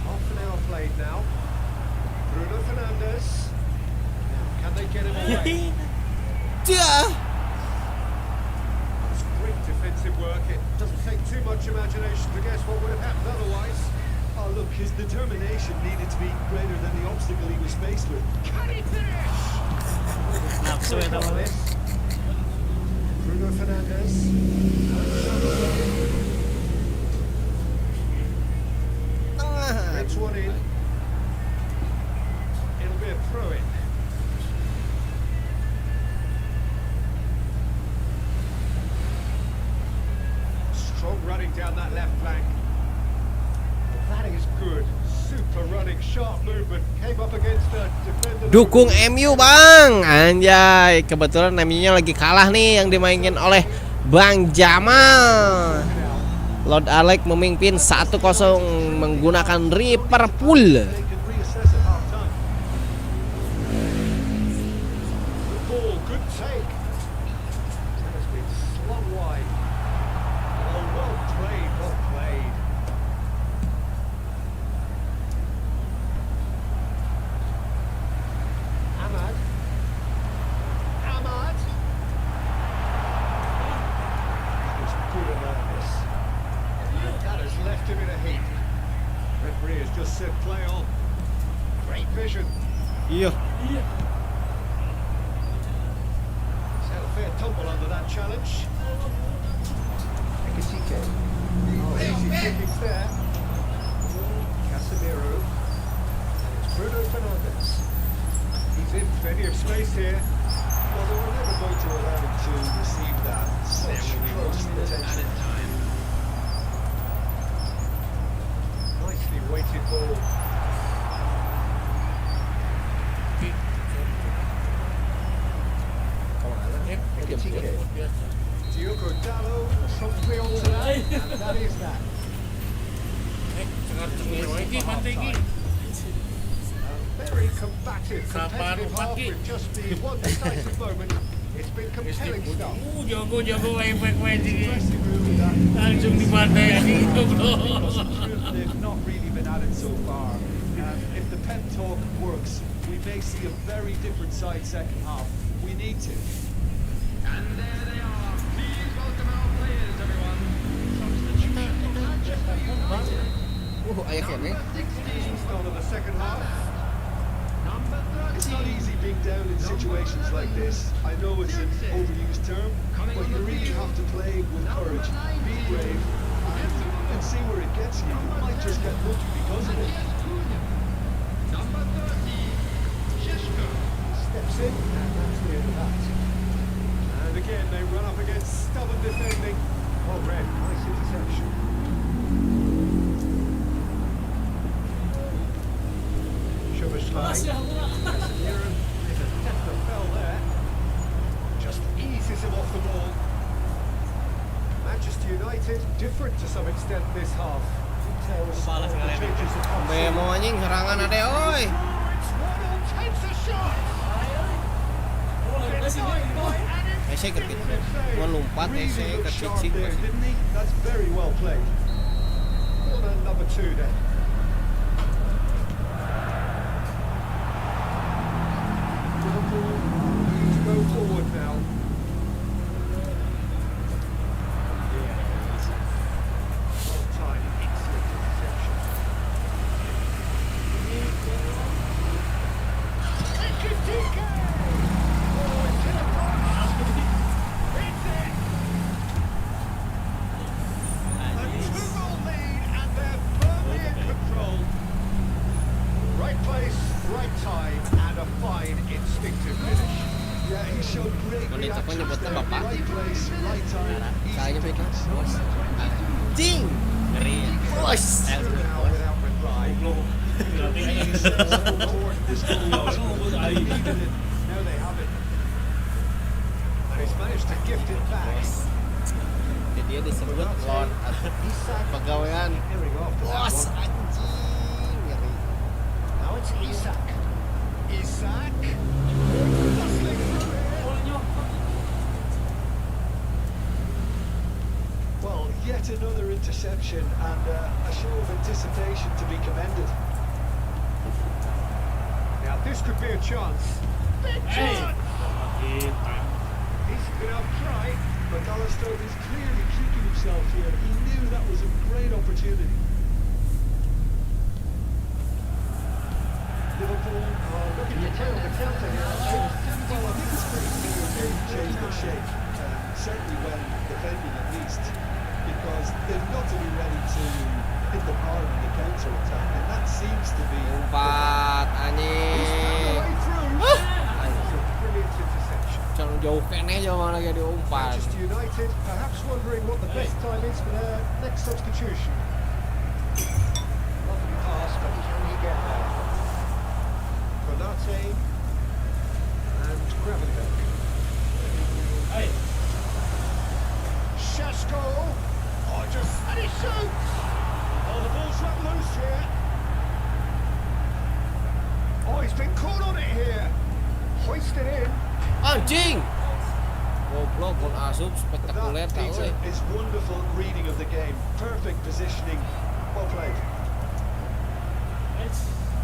Half an hour played now. Bruno Fernandes. Now, can they get him away? Cia. That's great defensive work. It doesn't take too much imagination to guess what would have happened otherwise. Oh, look, his determination needed to be greater than the obstacle he was faced with. Can he finish? Nafsu ya teman. Bruno Fernandes. Tengah. Gets one in. It'll be a throw in. Strong running down that left flank. That is good. Super running, sharp movement. Came up against the defender. Dukung MU Bang. Anjay, kebetulan MU-nya lagi kalah nih yang dimainin oleh Bang Jamal. Lord Alec memimpin 1-0 menggunakan Liverpool. They can reassess at half time. The ball, good take. And it's been slung wide. Oh, well played, well played. Ahmad. Ahmad. That was good awareness. That has left him in a heap. Referee has just said play on. Great vision. Iya. He's had a fair tumble under that challenge. Ekasike. Oh, easy kickings there. Casemiro. And it's Bruno Fernandes. He's in plenty of space here. Well, they were never going to allow him to receive that. Such close attention. Nicely weighted ball. Ekasike. Diogo Dallo, something on to that, and that is that. A very combative, competitive half with just the one decisive moment. It's been compelling stuff. Jago efek Dressing room with that. langsung dibantai anjing. They've not really been at it so far. If the pen talk works, we may see a very different side second half. We need to. And there they are. Please welcome our players, everyone. Substitution for Manchester United. Ayah kene. 16 start of the second half. Number 13. It's not easy being down in situations like this. I know it's an overused term, but you really have to play with courage, be brave, and see where it gets you. You might just get lucky because of it. Number 30. Sheshko. Steps in, and that's the end of that. And again, they run up against stubborn defending. Oh, red, nice interception. Casemiro is a depth of fell there. Just eases him off the ball. Manchester United different to some extent this half. Details of the changes of Bemo anjing serangan ade oi. Takes a shot. Saya kerkit. Melompat saya kerkit Sharp sih. there, didn't he? That's very well played. Corner number 2 then. Liverpool need to go forward now. Well timed, excellent interception. Ekasike! Oh, it's in a box! It's in! A 2-goal lead and they're firmly in control. Right place, right time, and a fine instinctive finish. Yeah, he showed great Menit aku reaction nyebutnya there. bapak. Right place, right time. Saya Easy nyebut pickings. bos. Anjing. Ngeri. Bos. Through now without reply. This goal was they needed it. Now they have it. And he's managed to gift it back. Jadi dia disebut Lord pegawaian. Hearing after that Bos one. anjing. Ngeri. Now it's Isak. Isak. Bustling through here. Well, yet another interception and a show of anticipation to be commended. Now this could be a chance. Big chance! He's going to have a try, but Alistair is clearly kicking himself here. He knew that was a great opportunity. Liverpool are looking to play on the counter here. Well, I think it's pretty clear they've changed their shape, certainly when defending at least, because they've got to be ready to hit the bar on the counter attack, and that seems to be Umpat He's found a anjing. way through. It's a brilliant interception. Jangan jauh kene jangan lagi diumpat. Manchester United perhaps wondering what the best time is for their next substitution. Lovely pass, but can he get there? Konate and Gravenberg. he's been caught on it here. Hoisted in. Anjing. Goblok gol asup That, spektakuler tau Peter, euy. is wonderful reading of the game. Perfect positioning. Well played.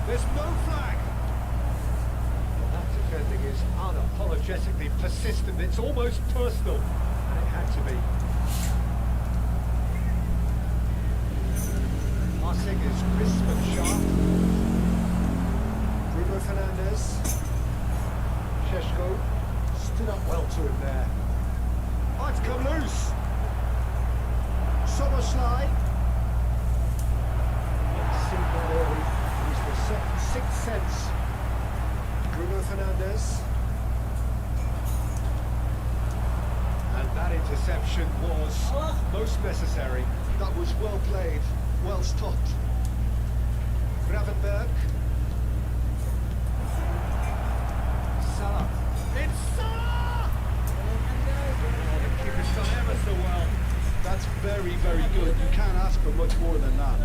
There's no flag. Well, that defending is unapologetically persistent. It's almost personal. And it had to be. Passing is crisp and sharp. Bruno Fernandes. Sheshko stood up well to him there. Oh, it's come loose. Soboslai. Simple early. He's the sixth sense. Bruno Fernandes. And that interception was most necessary. That was well played, well stopped. Gravenberg. Salah. It's Salah! The keeper's done ever so well. That's very, very good. You can't ask for much more than that.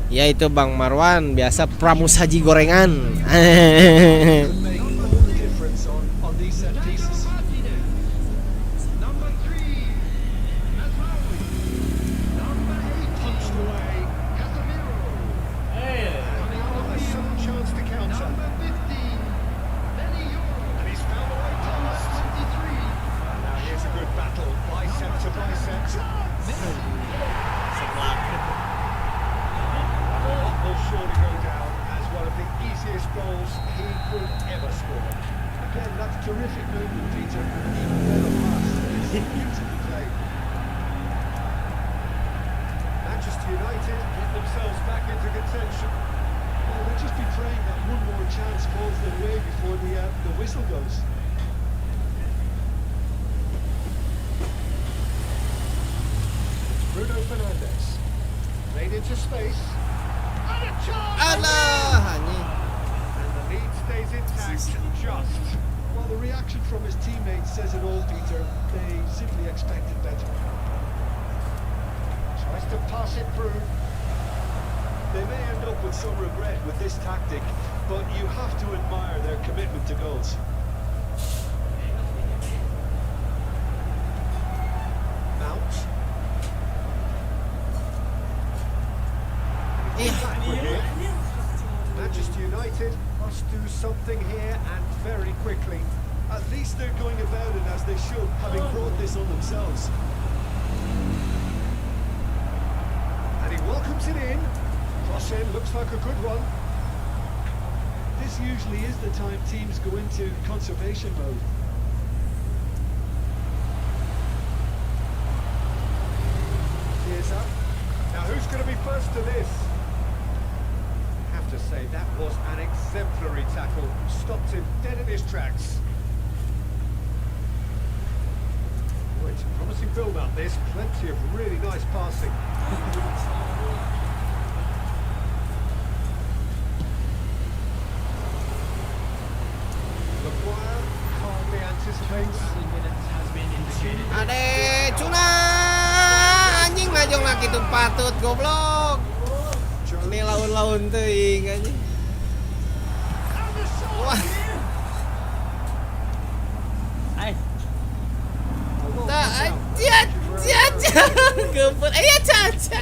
Ya itu Bang Marwan, biasa pramusaji gorengan. Could make all the difference on these set pieces. Number 3, Nasraoui. Number 8, Punched away. Casemiro. And the other has some chance to counter. Number 15, Benny Euro. And he's found the right Number pass. 23, And now here's a good battle. Bicep to bicep. Will surely go down as one of the easiest goals he could ever score. Again, that's terrific movement, Peter. Even better pass. It's beautifully played. Manchester United get themselves back into contention. Well, they'll just be praying that one more chance falls their way before the whistle goes. Bruno Fernandes. Made into space. And a charge! Alah, anjing. And the lead stays intact, just. Well, the reaction from his teammates says it all, Peter. They simply expected better. Tries to pass it through. They may end up with some regret with this tactic, but you have to admire their commitment to goals. Mount. Iya. Back with it. Manchester United must do something here and very quickly. At least they're going about it as they should, having brought this on themselves. And he welcomes it in. Cross in, looks like a good one. This usually is the time teams go into conservation mode. Here's up. Now who's going to be first to this? I have to say that was an exemplary tackle. Stopped him dead in his tracks. Oh, it's a promising build up this. Plenty of really nice passing. Maguire calmly anticipates. Ade, cuna anjing ngajong lagi tuh patut goblok. Ini laun-laun teuing anjing. Wah. Tak aja gebut. Caca.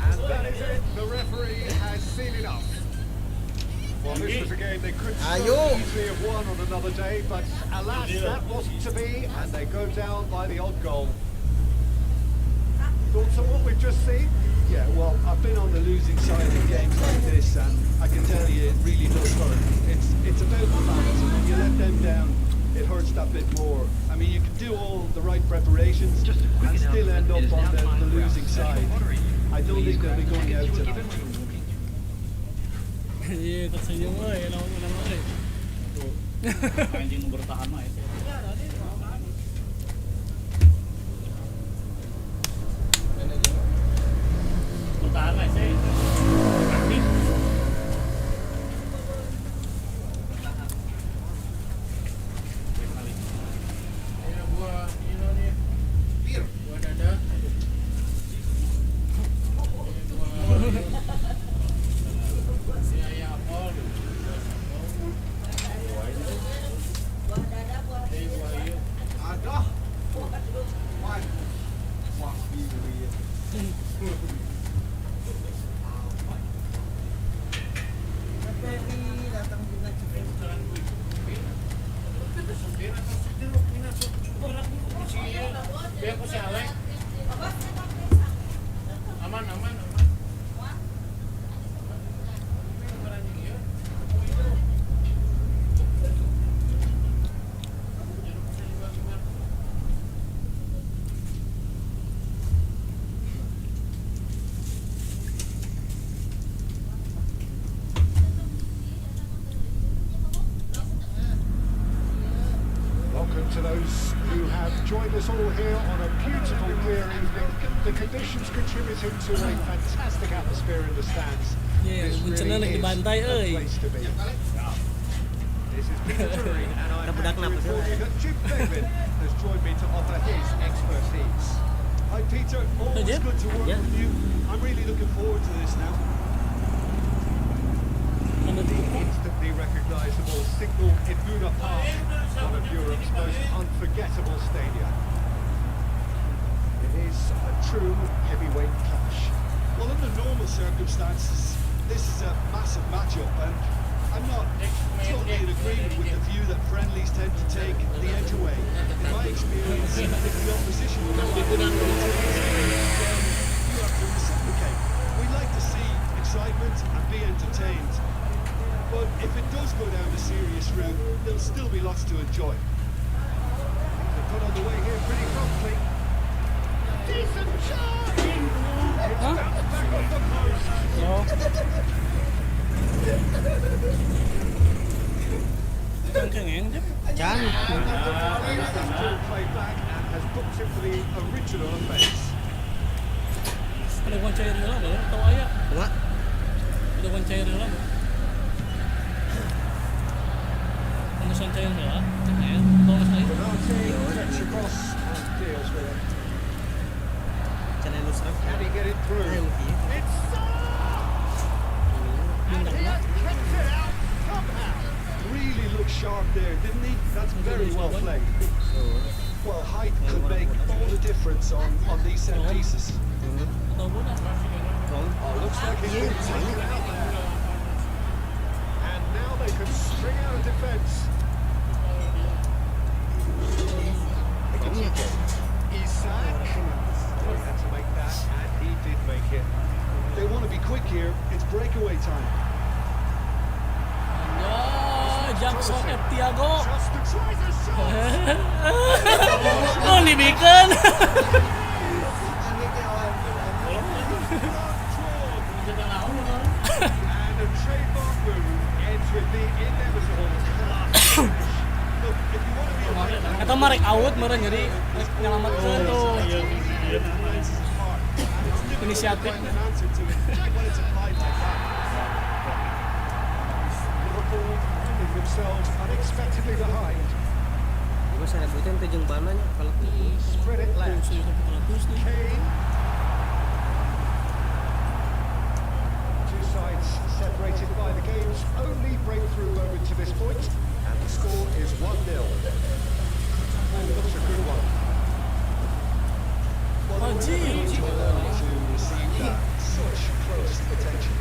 And that is it. The referee has seen enough. Well, this was a game they could so Ayo. easily have won on another day, but alas, that wasn't to be, and they go down by the odd goal. Thoughts on what we've just seen? Yeah, well, I've been on the losing side of games like this, and I can tell you it really does hurt. It's about the balance, and when you let them down, it hurts that bit more. I mean, you can do all the right preparations and still end up on the losing side. I don't think they'll be going out tonight. Iya, tersenyum euy, nama euy. Anjing nu bertahan mah ya. Bertahan lah sih. Aktif. Ya buah ini nih. Bir, buah dada. Ya apel. Ada. Wah. Wah, ini. Biar aku si Alek. Aman. Welcome to those who have joined us all here on a beautiful clear evening. The conditions contributing to a fantastic atmosphere in the stands. Iya, This munculnya really lagi is dibantai the euy. place to be. This is Peter Turing, and I'm happy to inform you that Jim David has joined me to offer his expertise. Hi Peter, always Jim. good to work with you. I'm really looking forward to this now. The instantly recognisable Signal Iduna Park, one of Europe's most unforgettable stadia. It is a true heavyweight clash. Well, under normal circumstances, this is a massive matchup, and I'm not totally in agreement with the view that friendlies tend to take the edge away. In my experience, if the opposition you have to reciprocate. We like to see excitement and be entertained. But if it does go down the serious route, there'll still be lots to enjoy. They got on the way here pretty promptly. Decent shot! It's bounced back off the post. Cengkeng Jim. Still played back and has booked it for the original offence. Ada kuan cair heula mah, tahu aya. Ada kuan cair heula mah. Penusan cair heula, ya. Tolong sekali. Bantai gets across and deals with it. Can he get it through? It's and he has kicked it out somehow. Really looked sharp there, didn't he? That's very well played. Well, height could make all the difference on these set pieces. Tahu bola. Oh, looks like he's been taken out there. And now they can string out a defence. Isak. He had to make that, and he did make it. They want to be quick here. It's breakaway time. Ya, Jackson Tiago. Just to try the shot. Oh, dibikin. And a trademark move ends with the inevitable clash. Look, if you want to be a winner, Eta mah rek out meureun jadi rek nyelametkeun tuh. Inisiatif. find an answer to it when it's applied like that. Liverpool finding themselves unexpectedly behind. Spread it left. Kane. Two sides separated by the game's only breakthrough moment to this point, and the score is 1-0. Looks a good one. Anjing. To receive that such close attention.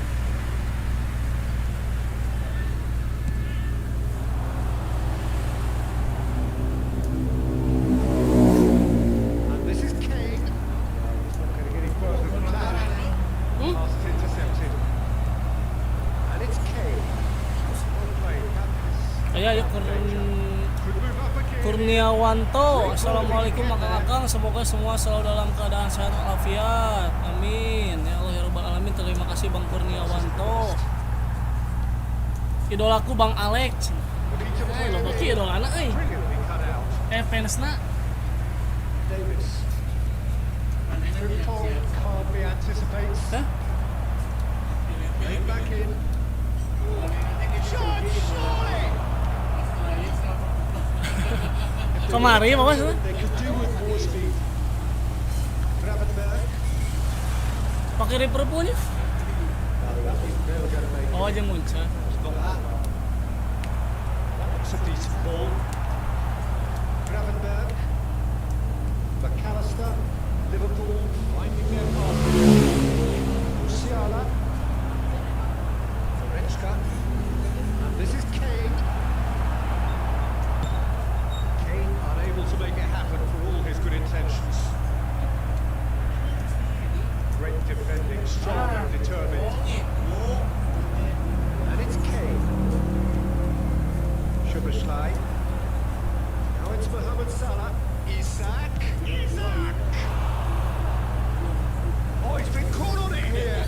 And this is Kane. He's not going to get any further than that. Pass is intercepted. And it's Kane. Well played. Aya yuk Could move up again. Kurniawanto. Assalamualaikum akang-akang, semoga semua selalu dalam keadaan sehat walafiat. Amin. Ya Allah ya rabbal alamin. Terima kasih Bang Kurniawanto. idolaku Bang Alex. Looking to play Lo it baki in. idolana Brilliantly cut out. fansna. Davis. Frimpong calmly anticipates. Hah? Laid back in. Shot, surely! Kemari apa mas? They could do with more speed. Gravenberg. Pakai reaper punya? That is never going to make it. Oh aja muncul. Not that. That looks a decent ball. Gravenberg. McAllister. Liverpool finding their path. Musiala. Goretzka. And this is Kane. Kane unable to make it happen for all his good intentions. Great defending, strong and determined. And it's Kane. Szoboszlai. Now it's Mohamed Salah. Isak. Oh, he's been caught on it here.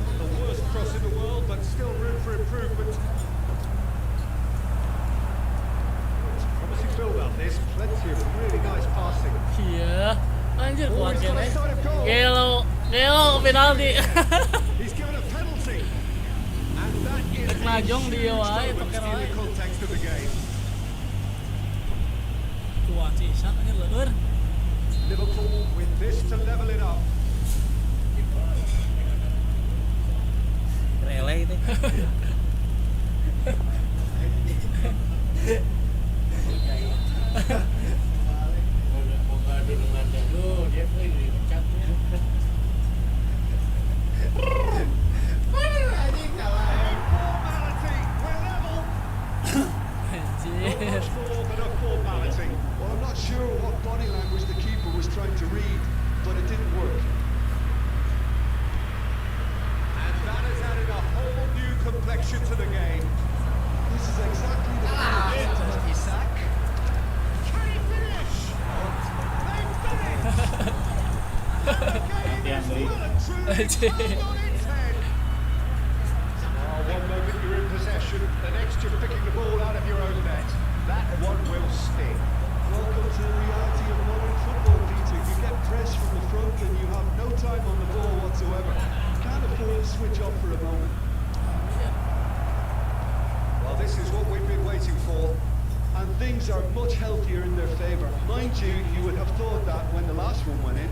Not the worst cross in the world, but still room for improvement. It's a promising build-up. There's plenty of really nice passing. Iya. Anjir Oh, kuat he's got a kene. side of goal. Gelo penalti. He's given a penalty. And that is a Najong huge dia wae, moment pakai in wae. the context of the game. Kuat sih, sak anjir leur. Liverpool with this to level it up. Rele itu. Formality, we're level. Anjir. Much more than a formality. Well, I'm not sure what body language the keeper was trying to read, but it didn't work. And that has added a whole new complexion to the game. This is exactly the kind of Isak. Can he finish? They finish! And the game is well and truly turned on its head. Now, one moment you're in possession, the next you're picking the ball out of your own net. That one will sting. Welcome to the reality of modern football, Peter. You get pressed from the front and you have no time on the ball whatsoever. Can't afford to switch off for a moment. Well, this is what we've been waiting for. And things are much healthier in their favour. Mind you, you would have thought that when the last one went in.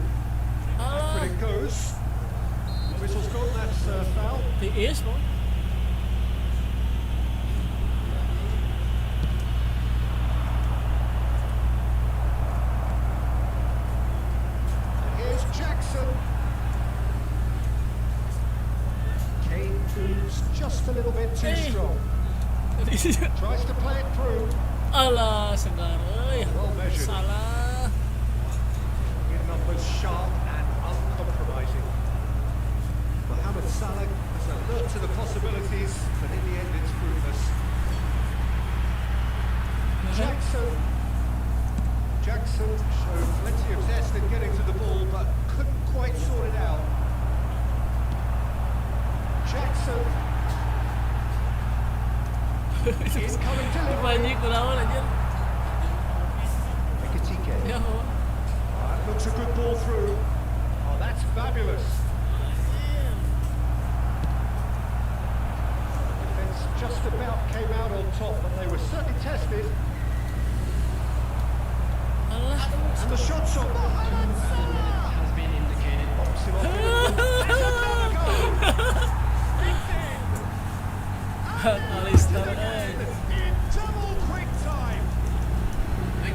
But it goes. Whistle's gone, that's foul. Die is man. And here's Jackson. Kane proves just a little bit too Hey. strong. Tries to play it through. Alah segar euy. Well measured. Salah. In numbers sharp and uncompromising. Mohamed Salah has alert to the possibilities, but in the end it's fruitless. Jackson showed plenty of zest in getting to the ball, but couldn't quite sort it out. Jackson is coming to Banyak kulawan anjir. Ekitike. Ya Allah. That looks a good ball through. Oh, that's fabulous. Defence just about came out on top, but they were certainly tested. Alah. And the shot's on. Mohamed Salah has been indicated. Box him off in a That's another goal. Alistar euy. In double quick time.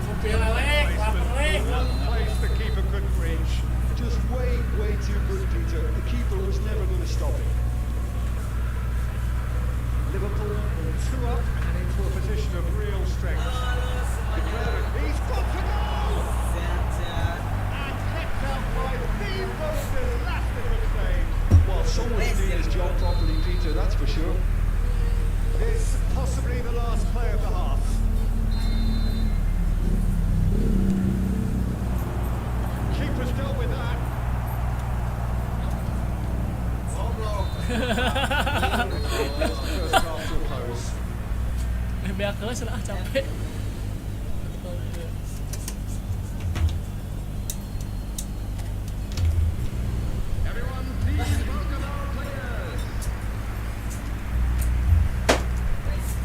One Place the keeper couldn't reach. Just way too good, Peter. The keeper was never going to stop it. Liverpool two up and into a position of real strength. Declaring he's got to go! And kept out by the most elastic save. Well, someone's doing his job properly, Peter, that's for sure. This possibly the last play of the half. Keeper's dealt with that. First half to a close. Biar kelas lah capek. Everyone, please welcome our players.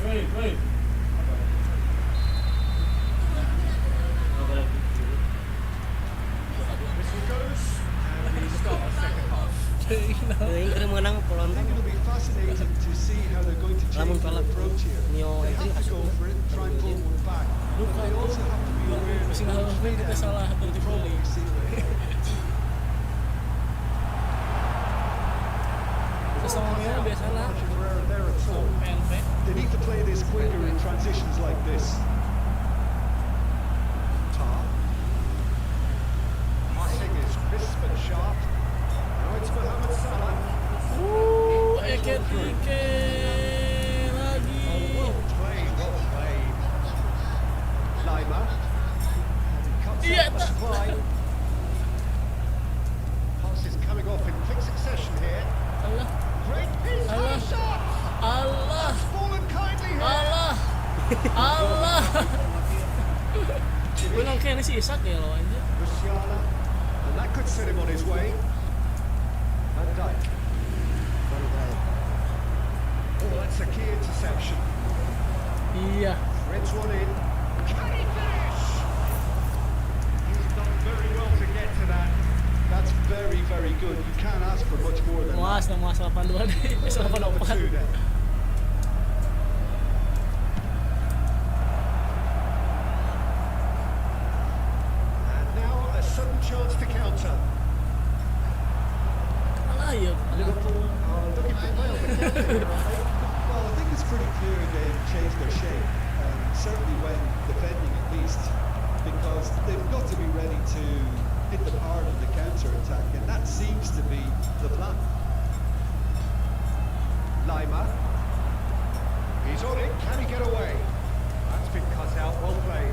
Wait. Whistle goes, and we start the second half. I think it'll be fascinating to see how they're going to change their approach here. They have to go for it, try and pull one back. But they also have to be aware that Mesin halus pun kita salah they'll terjebak. probably see it. Semuanya biasalah. There at all. PNP. They need to play this quicker in transitions like this. Tar. Passing is crisp and sharp. Now it's Mohamed Salah. Eke lagi. Well played, well played. Lima. Cuts Iya, out the supply. Pass is coming off in quick succession here. Allah, Great piece of Allah. a shot. Allah, Fallen kindly here. Allah, Allah. Bilang kayak si Isak ya lawan aja. Musiala. And that could set him on his way. Van Dijk. Oh, that's a key interception. Iya. Threads one in. Can he finish? He's done very well to get to that. That's very, very good. You can't ask for much more than that. Muas 82 deh. Number 84. two then. And now a sudden chance to counter. Alah ya. Liverpool are looking for Wales to counter here, aren't they? Well, I think it's pretty clear they've changed their shape, certainly when defending at least, because they've got to be ready to hit them hard on the counter-attack, and that seems to be the plan. Lima. He's on it. Can he get away? That's been cut out. Well played.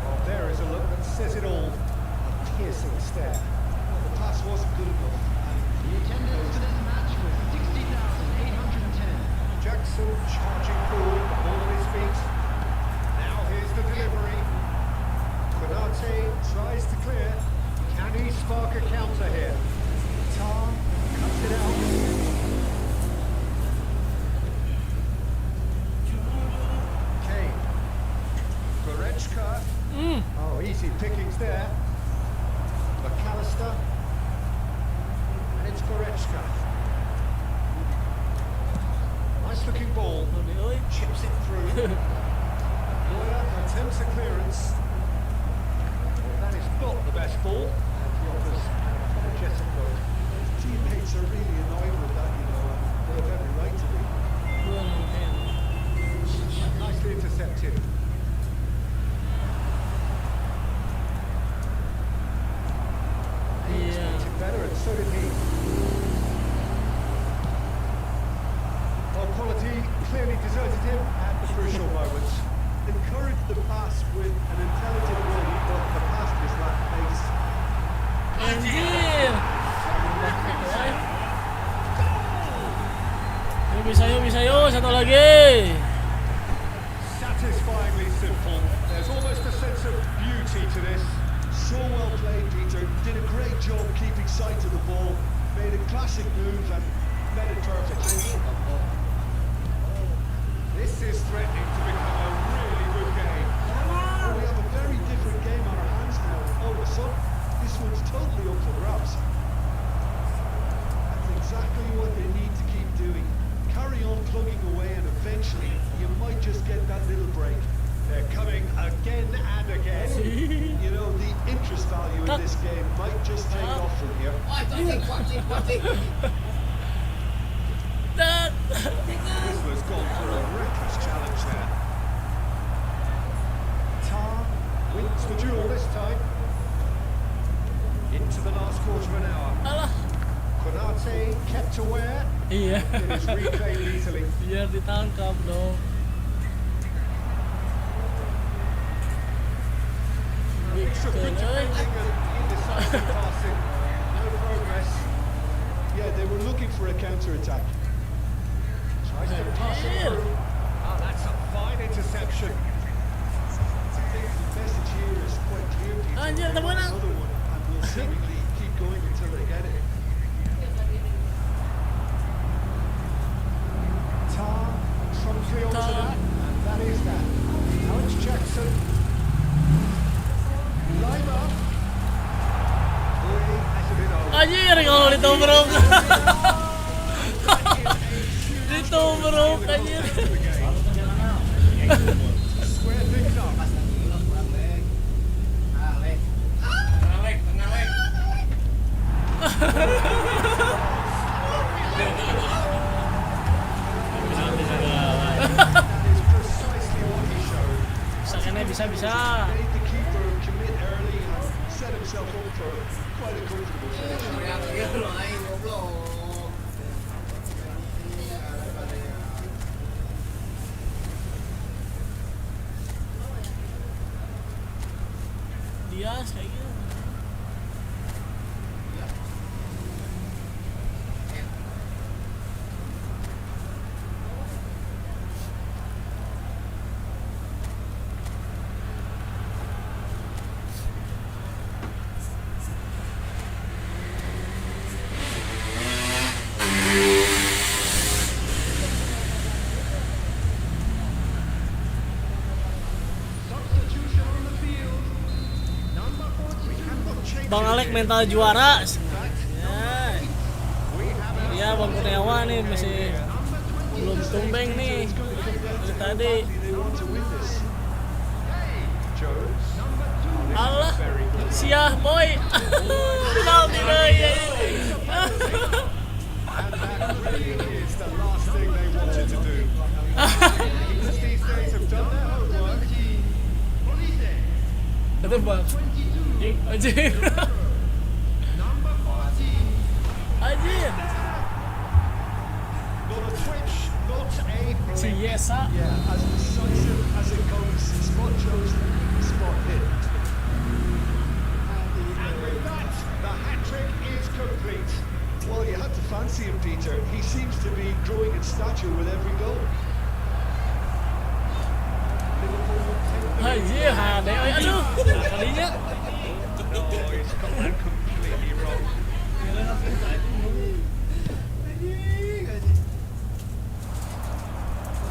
Well, there is a look that says it all. A piercing stare. Well, the pass wasn't good enough, and The attendance for this match was 60,810. Jackson charging forward, the ball on his feet. Now here's the delivery. Konate tries to clear. Can he spark a counter here? Tar cuts it out. Kane. Goretzka. Oh, easy pickings there. McAllister. And it's Goretzka. Nice looking ball. Chips it through. Neuer attempts a clearance. Well, that is not the best ball. And he offers an apologetic look. teammates are really annoyed with that, you know, and they have every right to be. Nicely intercepted. He expected better, and so did he. Well, quality clearly deserted him at the crucial moments. Encourage the pass with an intelligent way, but the pass just lacked pace. Anjir. Bisa yuk, satu lagi. Satisfyingly simple. There's almost a sense of beauty to this. So well played, Peter. Did a great job keeping sight of the ball. Made a classic move and met it perfectly. This is threatening to become a really good game. Well, we have a very different game on our hands now. All of a sudden, this one's totally up for grabs. That's exactly what they need to keep doing. Carry on plugging away, and eventually you might just get that little break. They're coming again and again. You know, the interest value in this game might just take off from here. Whistler's gone for a reckless challenge there. Tar wins the duel this time. Into the last quarter of an hour. Alah. Konate kept aware. Iya. It is reclaimed easily. Biar ditangkap dong. Mix of good defending and indecisive passing. No progress. Yeah, they were looking for a counter-attack. Tries to pass it through. Oh, that's a fine interception. I think the message here is quite clear, Peter. Anjir, They want temenang. another one, and will seemingly keep going until they get it. Tar promptly onto Tar. that, and that is that. Alex Jackson. Lima. Boy, has a bit over. Anjir kalau ditobrok. Ditobrok anjir. Square things up. That is precisely what he showed. Bisa kene bisa. Made the keeper commit early and set himself up for quite a comfortable finish. Dia kayak gitu. Substitution on the field. Number 4, we have got change. Bang Alek mental juara. Ya. We have Ya Bang Kurniawan nih masih belum tumbeng nih dari tadi. They want to win this. Jones. Allah, siah boy. Penalti deh ya. And that really is the last thing they wanted to do. Teams these days have done their homework. Itu Bang. Anjir. Number 14. Anjir. Not a twitch, not a blink. Si Yesa. Yeah, as decisive as it goes. Spot chosen, spot hit. And with that, the hat-trick is complete. Well, you had to fancy him, Peter. He seems to be growing in stature with every goal. Liverpool will take the lead. Anjir, hade. Aduh. Kalinya. No, he's got that completely wrong.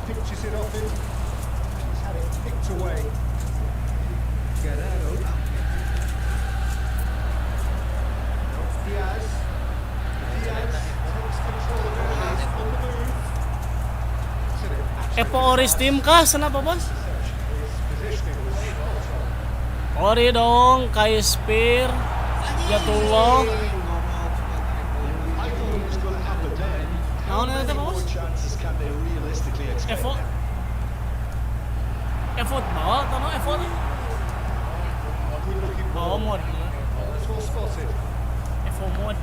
Pitches it off him. He's had it picked away. Guerrero. Diaz. Diaz takes control of it. He's on the move. Epo Oris tim kah? Kenapa bos? His positioning was spot on. Ori dong, Kaispir, Jadwal. I thought it was going to happen then. Naon How eta many more bos? chances can they realistically expect? Efootball, tahu Efot? Good looking Oh, ball. mod. That's well spotted. Evo mod.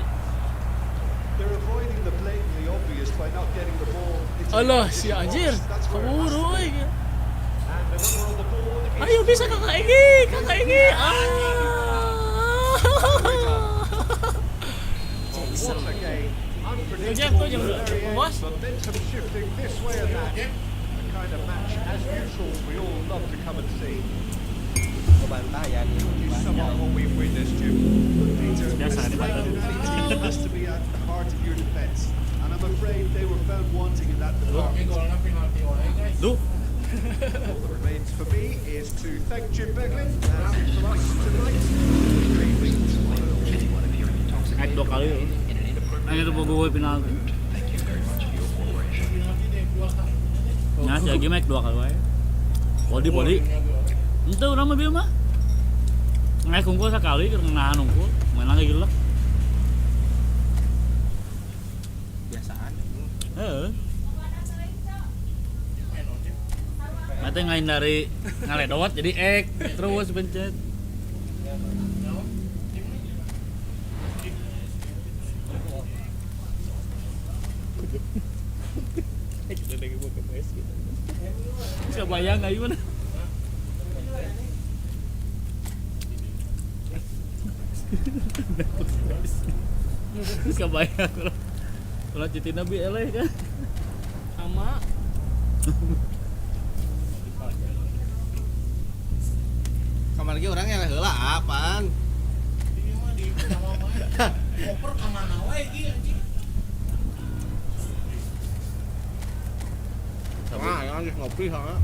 They're avoiding the blatantly obvious by not getting the ball. into the Alah, position si anjir. box. That's where it has Keburu to be. euy. And the number on the board is Ayo bisa kakak ini, kakak ini. Ah. once again Jack, unpredictable tuh jam to the berapa? very end. Bos? Momentum shifting this way and that. The kind of match as neutrals we all love to come and see. Kebantayan You sum up what we've witnessed, Jim. Peter, Biasa, a strength in attitude has to be at the heart of your defence. And I'm afraid they were found wanting in that department. Duh, All that remains for me is to thank Jim Beglin and for us tonight. naik 2 kali loh. Ini tuh gue penalti. Nah, si Agi naik 2 kali wae. Body. Itu urang mobil mah. Naik unggul sekali keur nahan unggul, main lagi gila. biasaan. Heeh. Mate ngahindari ngaledot jadi terus pencet. Bisa bayang nggak gimana? Bisa bayang. Kalau citina bi eleh kan. Sama. Kamar lagi orang yang heula apaan? Ini mah di sama mah. Koper ka mana wae ieu anjing. Nah, yang lagi ngopi sama.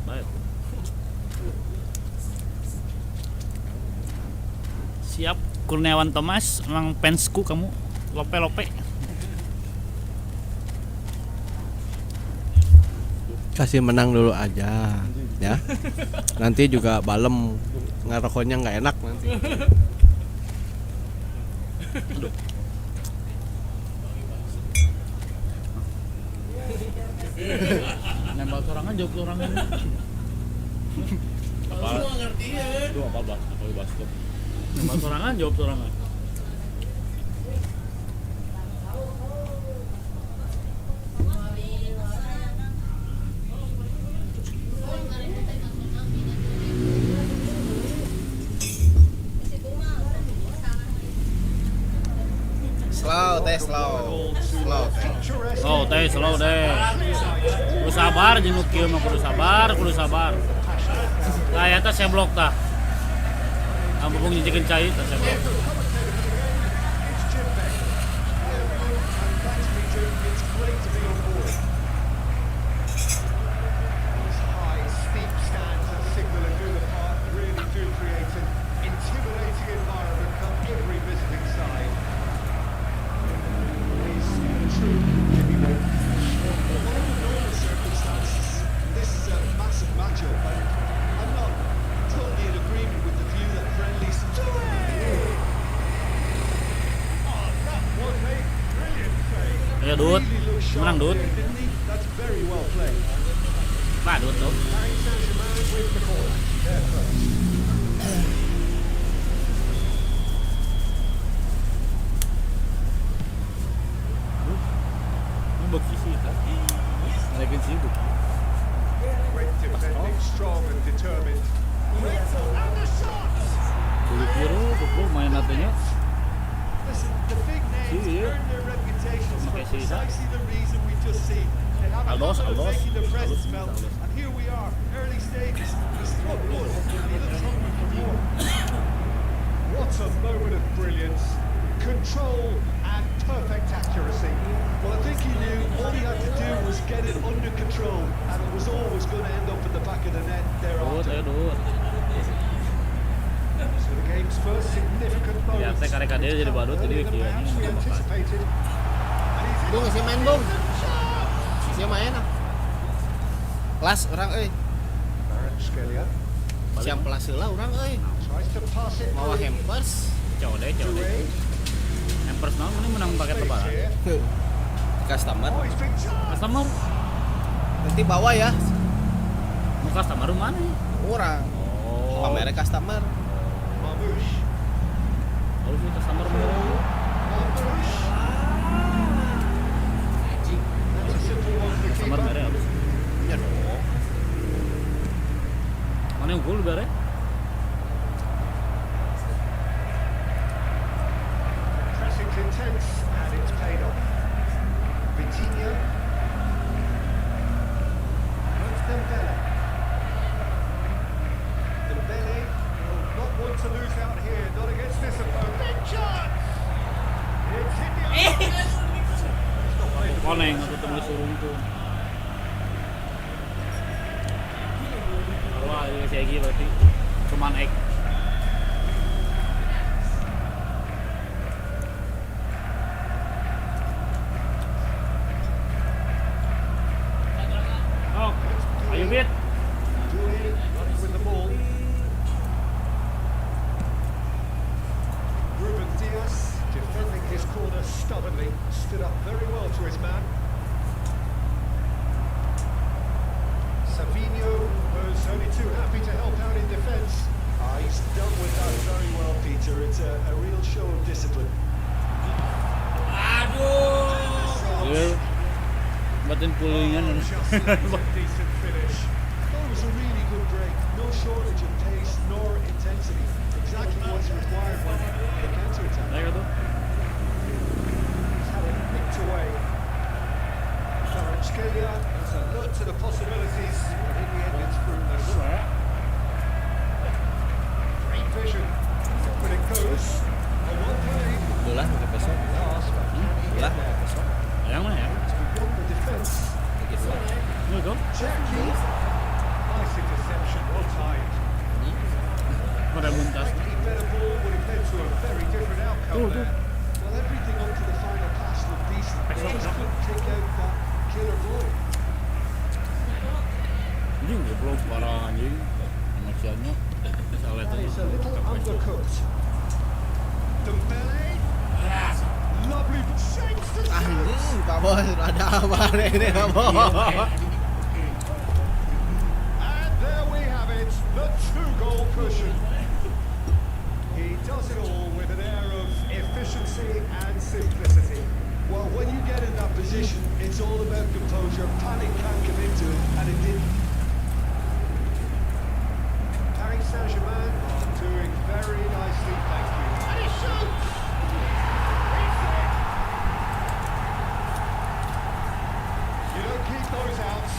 Baik. Siap, Kurniawan Thomas, emang fansku kamu. Lope. Kasih menang dulu aja, ya. Nanti juga balem ngerokoknya nggak enak nanti. Nembak sorangan jawab sorangan. Apa? Lu ngerti ya. Itu apa basket? Nembak sorangan jawab sorangan. Slow deh. Kudu sabar jeung kieu mah kudu sabar. Lah eta saya blok tah. Ampun nyicikeun cai tah saya blok. Ya Dut, menang Dut. Pak Dut tuh. Buk sih kan. Lagi sibuk. Biru betul main natanya. Iya. Pakai sisa. Aldos. What a moment of brilliance, control and perfect accuracy. Well, I think he knew all he had to do was get it under control, and it was always going to end up at the back of the net thereafter. So the game's first significant Ya, moment. teh karek dia jadi badut jadi kieu anjing. Anticipated. Bung si main bung. Si main ah. Kelas orang euy. Scalia Siap kelas heula urang euy. tries to pass it. Mawa hampers. Code. Hampers naon ini menang paket lebaran. Customer. Oh, he's been charged. Customer. Nanti bawa ya. Mau customer mana? Orang. Oh. Pamer customer. Marmouche. Harus customer mau. Marmouche. That's a simple one for the Customer keeper. mere harus. Ya dong. Mana yang gol bare? Pressing's intense and it's paid off. Vitinha. What's Dembele? Dembele will not want to lose out here, not against this opponent. Big chance! It's hit the Koneng atau tembus surung tuh. Wah, ini kayak gini berarti cuman egg. Oh, ayo bit. Bude with the ball. Ruben Diaz defending his corner stubbornly, stood up very well to his man. Savinho was only too happy to help out in defence. He's dealt with that very well, Peter. It's a real show of discipline. Iya. Batin pulingan. Just a decent finish. That was a really good break. No shortage of pace nor intensity. Exactly what's required when the counter-attack. Ayo tuh. He's had it nicked away. Skelia has a look to the possibilities, but in the end it's fruitless. Great vision. But it goes. A well played. Bola pakai peso. Last, but can he Bola get there? pakai peso. Yang mana ya? Beyond the defence. Gitu. Ini tuh. Jackie. Nice interception, well timed. Pada buntas. Slightly better ball would have led to a very different outcome Tuh, tuh. there. Well, everything up to the final pass looked decent. They just couldn't take out that killer ball. Anjing goblok parah anjing. Manusianya. Salah That is a tuh. little undercooked. Dembele. Lovely shapes to Anjing, Pak Bos, ada apa ini Pak Bos? And there we have it, the 2-goal cushion. He does it all with an air of efficiency and simplicity. Well, when you get in that position, it's all about composure. Panic can't come into it, and it didn't. Paris Saint-Germain are doing very nicely, thank you. And he shoots! You don't keep those outs.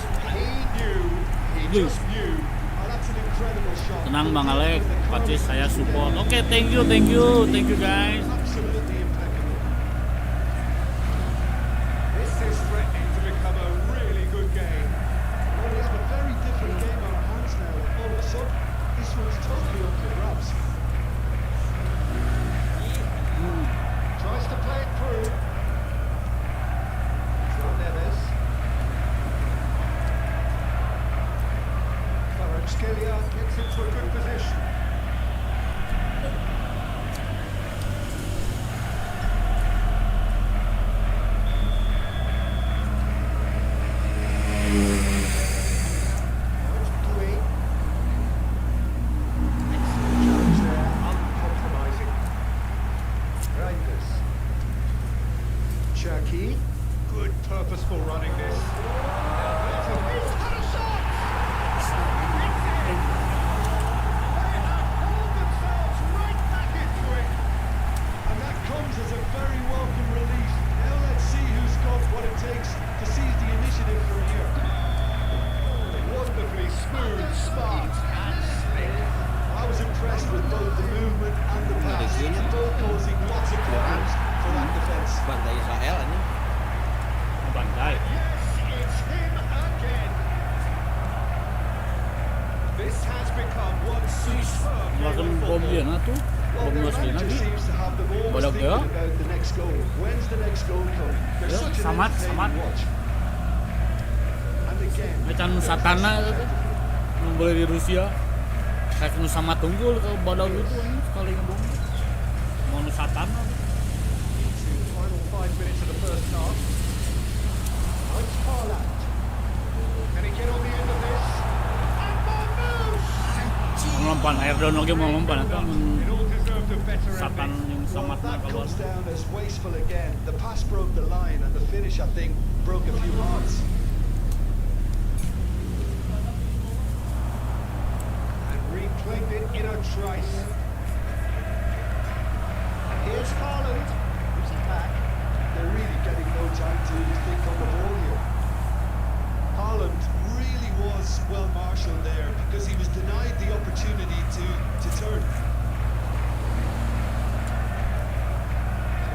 He just knew. Oh, that's an incredible shot. Tenang Bang Alek, Pacis saya support. Oke, thank you guys. Absolutely impeccable. This is threatening to become a really good game. Well, we have a very different game on our hands now. All of a sudden, this one's totally up for grabs. Tries to play it through. João Neves. Skelia gets into a good position. Bude. Excellent challenge there, uncompromising. Reinders. Cherky. Good purposeful running this. He's had a shot! As a very welcome relief. Now let's see who's got what it takes to seize the initiative from here. Wonderfully smooth, smart, and slick. I was impressed with both the movement and the pass, both causing lots of problems for that defence. Bantai Israel ini. Bantai. Yes, it's him again. This has become one superb Langsung game of bom dia football. nah tuh. Well, Bom their asli manager lagi. seems to have them always Bodoh thinking ya? about the next goal. When's the next goal coming? They're Ya, such an Samat. entertaining watch. And again, Macam Nusatana itu tuh. Yang boleh di Rusia. Kayak Nusama Tunggul ke Badau itu anjing sekali ngebom. Mau Nusatana. final 5 minutes of the first half. Now it's Haaland. Can he get on the end of this? And Marmouche! Melompat air down lagi mau lompat atau It all deserved a better Satan ending. yang Well, samat that keluar. comes down as wasteful again. The pass broke the line and the finish, I think, broke a few hearts. And reclaimed it in a trice. And here's Haaland, who's back. They're really getting no time to think on the ball here. Haaland really was well marshalled there because he was denied the opportunity to turn.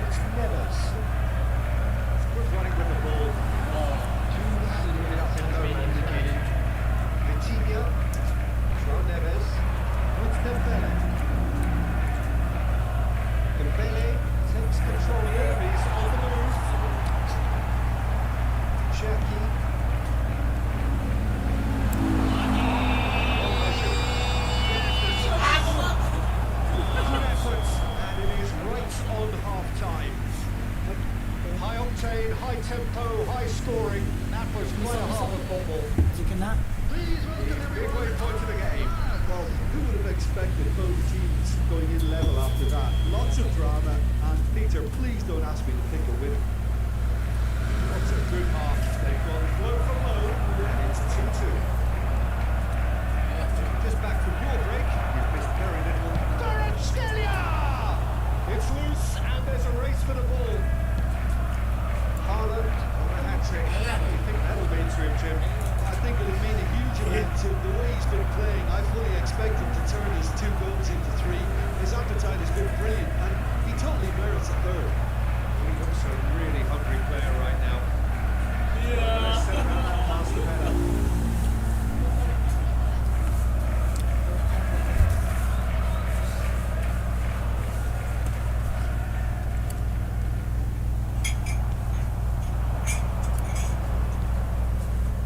It's Neves. Good running with the ball. Two minutes in the indicated. Vitinha. João Neves. Now it's Dembele. Dembele takes control here. He's on the move. Cherky. Good efforts, and it is right on half-time. High octane, high tempo, high scoring. That was quite a half of football. Big waypoint to the game. Well, who would have expected both teams going in level after that? Lots of drama, and Peter, please don't ask me to pick a winner. What's a good half? They've gone blow for blow, and it's 2-2. Just back from your fully expect him to turn his 2 goals into 3. His appetite has been brilliant, and he totally merits a third. He looks a really hungry player right now. The centre back pass the header.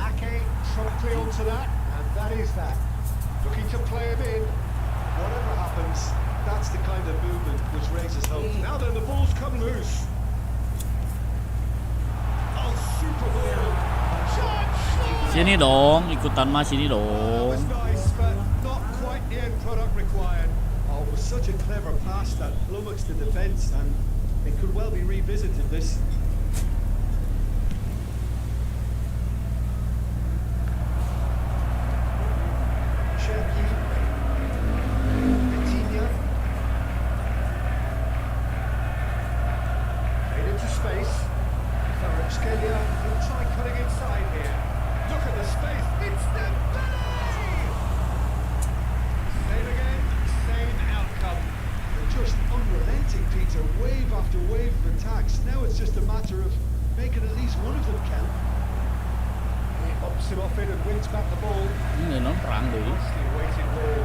Ake promptly onto that, and that is that. Looking to play him in. Whatever happens, that's the kind of movement which raises hopes. Now then, the ball's come loose. Oh, super ball. Sini dong, ikutan mah sini That dong. was nice, but not quite the end product required. Oh, it was such a clever pass that flummoxed the defence, and it could well be revisited, this. Cherki. Vitinha. Played into space. Kvaratskhelia will try cutting inside here. Look at the space. It's Dembele! Same again, same outcome. They're just unrelenting, Peter. Wave after wave of attacks. Now it's just a matter of making at least one of them count. He hops him off it and wins back the ball. Ini non perang deui. Nicely awaited ball.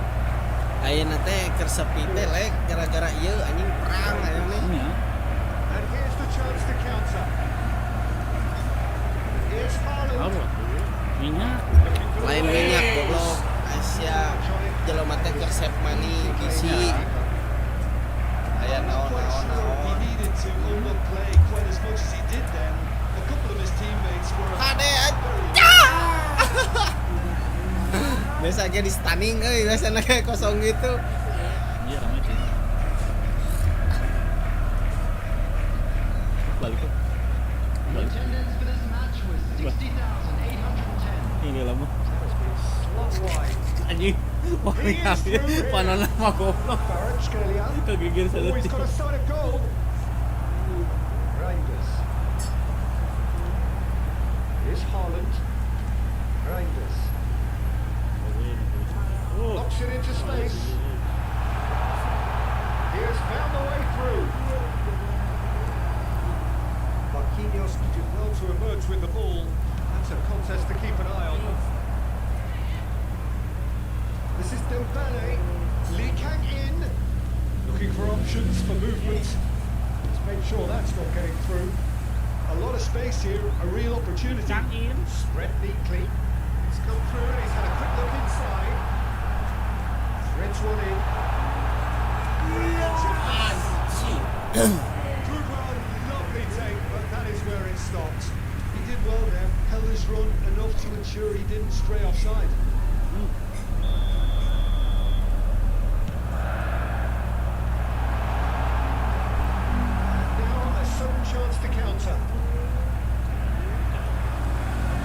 Ayeuna teh keur sepi teh lek gara-gara ieu anjing perang aya mah. Iya. And here's the chance to counter. Here's Haaland. Tahu minyak. Looking for the Lain ball. minyak goblok. Asia jelema teh keur save money PC. Aya I'm not quite sure he naon-naon. needed to own up play quite as much as he did then. A couple of his teammates were Ade biasa aja di stunning biasanya kayak kosong gitu. Iya ramai sih. Balik tuh. Balik. Ini lama. Slot wide. Anjing. Wah, panon nama goblok. Kvaratskhelia. Kegigir Oh, he's got a satu. sight of goal. Reinders. Here's Haaland. Reinders. Knocks it into space. He has found the way through. Marquinhos did well to emerge with the ball. That's a contest to keep an eye on. This is Dembele. Lee Kang in. Looking for options for movement. He's made sure that's not getting through. A lot of space here, a real opportunity. Kang in. Spread neatly. He's come through and he's had a quick look inside. Threads one in. Good run, lovely take, but that is where it stopped. He did well there, held his run enough to ensure he didn't stray offside. Now a sudden chance to counter.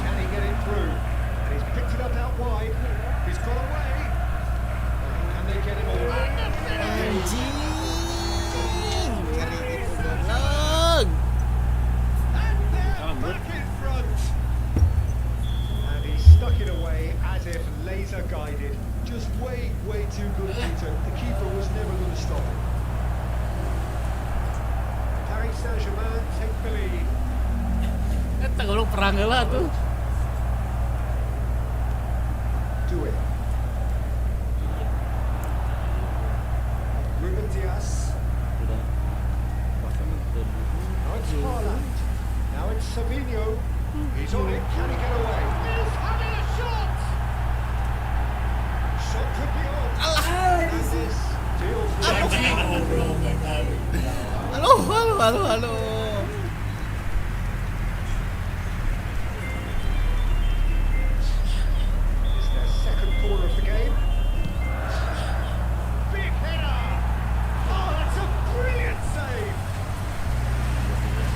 Can he get it through? And he's picked it up out wide. He's got away. Can they get him all? Anjing. Ngeri gitu goblok. And they're back in front. And he stuck it away as if laser guided. Just way too good, Peter. The keeper was never going to stop him. Paris Saint-Germain take the lead. Eta goblok perang heula tuh. Do it. Ruben Dias. Udah. Now it's Haaland. Now it's Savinho. He's on it. Can he get away? He's having a shot. Shot could be on. And this deals with Halo. It's their second corner of the game. Big header. Oh, that's a brilliant save.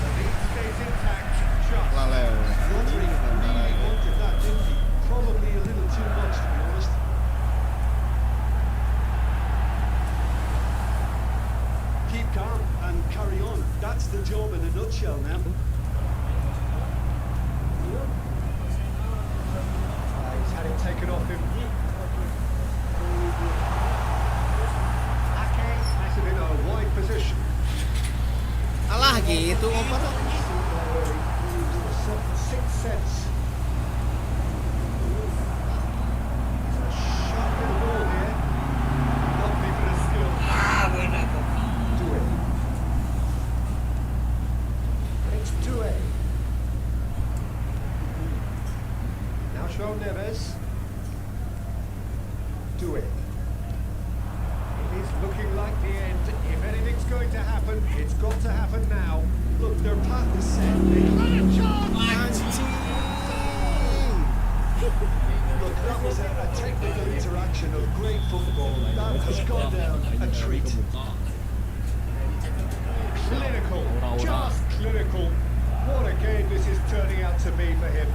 The lead stays intact. Just. Rodri really wanted that, didn't he? Probably a little too much, to be honest. Keep calm and carry on. That's the job in a nutshell now. He's had it taken off him. Itu apa? Sixth sense. Sharp little ball here. Not even a skill. Do it. It's 2A. Now João Neves. Do it. It is looking like the end. If anything's going to happen, it's got to happen now. Look, their path is set. Look, that was a technical interaction of great football. That has gone down a treat. Clinical, just clinical. What a game this is turning out to be for him.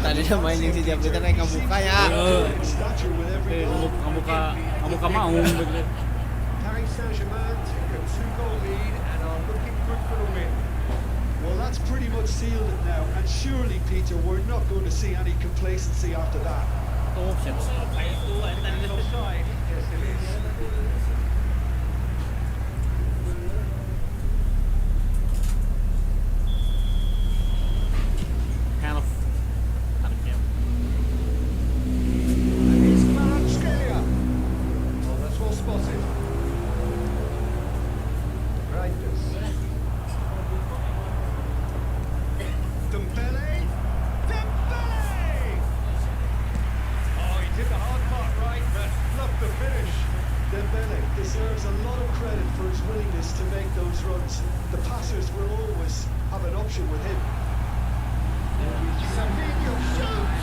Tadi dia main yang si Jabri naik ke muka ya. Kamu mau begitu. Paris Saint-Germain take a 2-goal lead and are looking good for the win. Well, that's pretty much sealed it now, and surely, Peter, we're not going to see any complacency after that. Oh, shit. Offside. Yes, it is. Kind of. And here's Kvaratskhelia. Oh, that's well spotted. Reinders. Dembele. Oh, he did the hard part right, but love the finish. Dembele deserves a lot of credit for his willingness to make those runs. The passers will always have an option with him. Saweria shoots.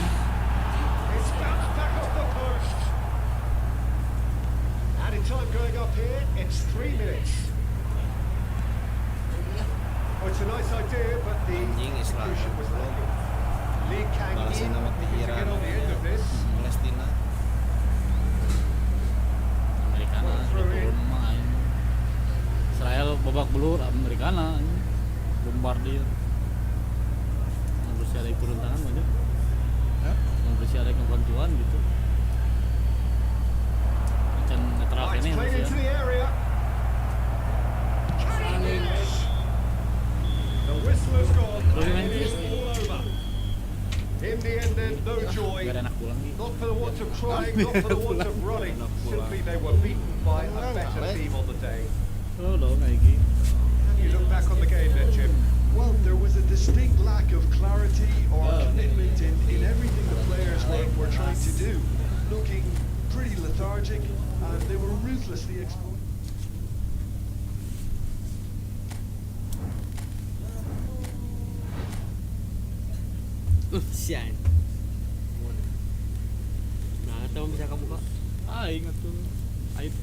It's bounced back off the post. Added time going up here, it's 3 minutes. Oh, it's a nice idea, but the execution was lacking. Lee Kang-in looking to get on the end of this. Palestina. Amerikana turun main. Israel babak belur Amerikana bombardir. Rusia ada turun tangan banyak. Rusia ada bantuan gitu. Macam netral It's ini played into Rusia. the area. Cannons. The whistle has gone, and it is all over. In the end, then, no joy. Biar enak pulang gitu. Not for the want of trying, not for the want of running. Simply they were beaten by a better team on the day. Oh, dong kayak gitu. You look back on the game then, Jim. Well, there was a distinct lack of clarity or commitment in everything the players were trying to do. Looking pretty lethargic, and they were ruthlessly exposed. Sian. Nah, tahu bisa kamu kok? Ingat tuh IT.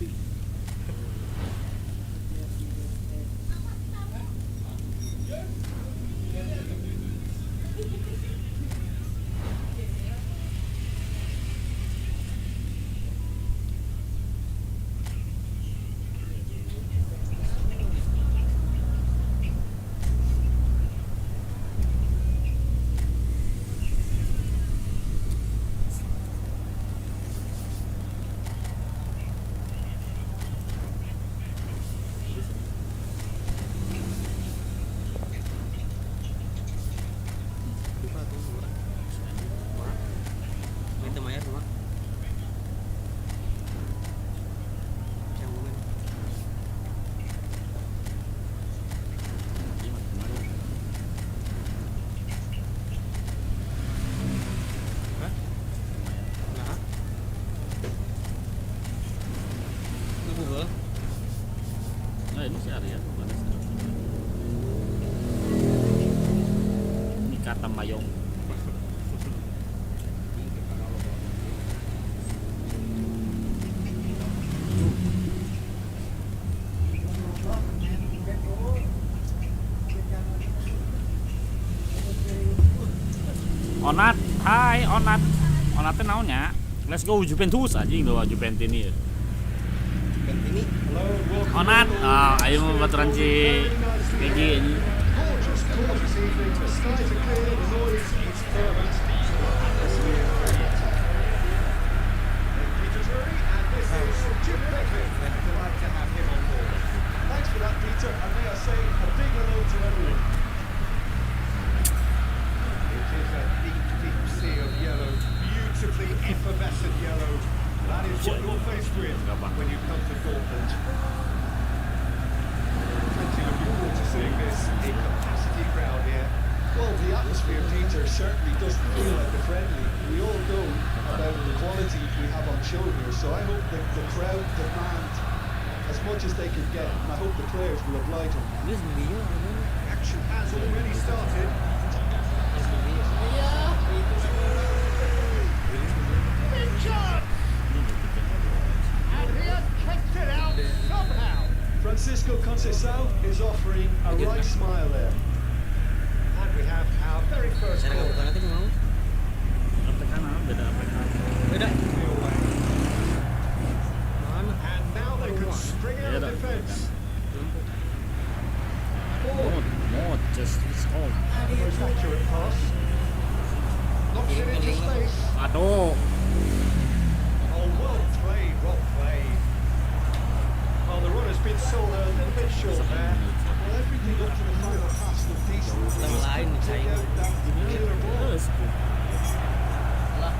Nah, ini si Arya. Ini kata Mayong. Onat, hai Onat. Onatnya naonnya? Let's go Juventus anjing doa Juventus ini. Ini Onat, ayo baturan si Peggy ini. Gorgeous evening. The skies are clear, the noise is fervent. Peter Drury, and this is Jim Begley. Delighted to have him on board. Thanks for that, Peter, and may I say a big hello to everyone. you're faced with when you come to Dortmund. Plenty looking forward to seeing this in capacity crowd here. Well, the atmosphere, Peter, certainly doesn't feel like a friendly. We all know about the quality we have on show here, so I hope that the crowd demand as much as they can get, and I hope the players will oblige them. Action has already started. Big chance! And he has kicked it out somehow. Francisco Conceição is offering a right smile there. And we have our very first goal. Beda. And now they can spring out of defence. More just it's all. Most accurate pass. Knocks it into space. Aduh. Oh, well played, well played. Well, the run has been sold a little bit short there. Well, everything up to the final pass was decent. Take out that killer ball. Terus. Well,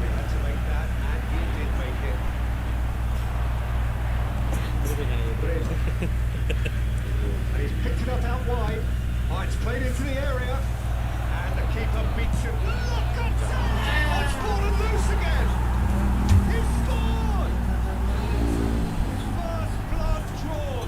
he had to make that, and he did make it. And he's picked it up out wide. Oh, it's played into the area. And the keeper beats him. Look at that! Oh, it's fallen loose again. He scored! First blood drawn.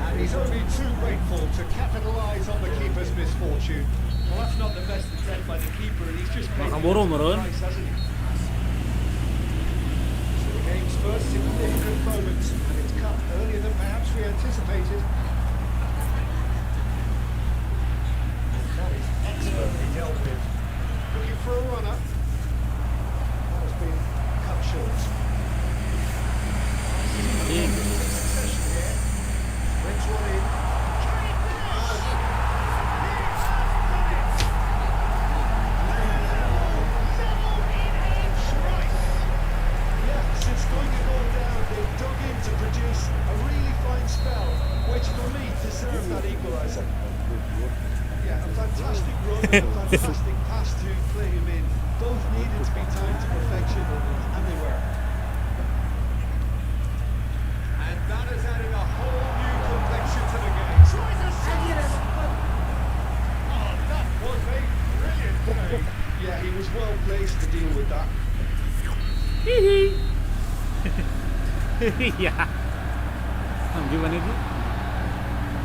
And he's only too grateful to capitalise on the keeper's misfortune. Well, that's not the best attempt by the keeper, and he's just paid Makaburu, Meren. price, hasn't he? So the game's first significant moment, and it's come earlier than perhaps we anticipated. And that is expertly dealt with. Looking for a runner. That has been cut short. Succession here. Brings one in. Can it be? Since going to go down, they've dug in to produce a really fine spell, which for me deserved that equaliser. Yeah, a fantastic run and a fantastic pass to play him in. Both needed to be timed to perfection, and they were. And that has added a whole new complexion to the game. Tries a shot! Oh, that was a brilliant save. Yeah, he was well placed to deal with that. Iya. Gimana itu?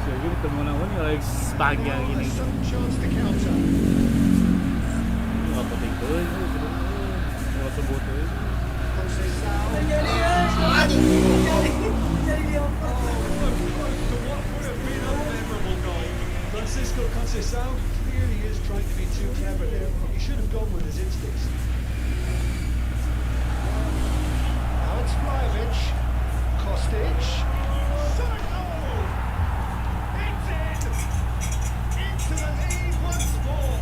Jadi ketemu namun kalau sebagian Well, gini. there's some chance to counter. Apa tinggal itu? Kalau sebut itu. Francisco Conceição clearly is trying to be too clever there. He should have gone with his instincts. Now it's Vlahovic, Kostic. It's in! Into the lead once more.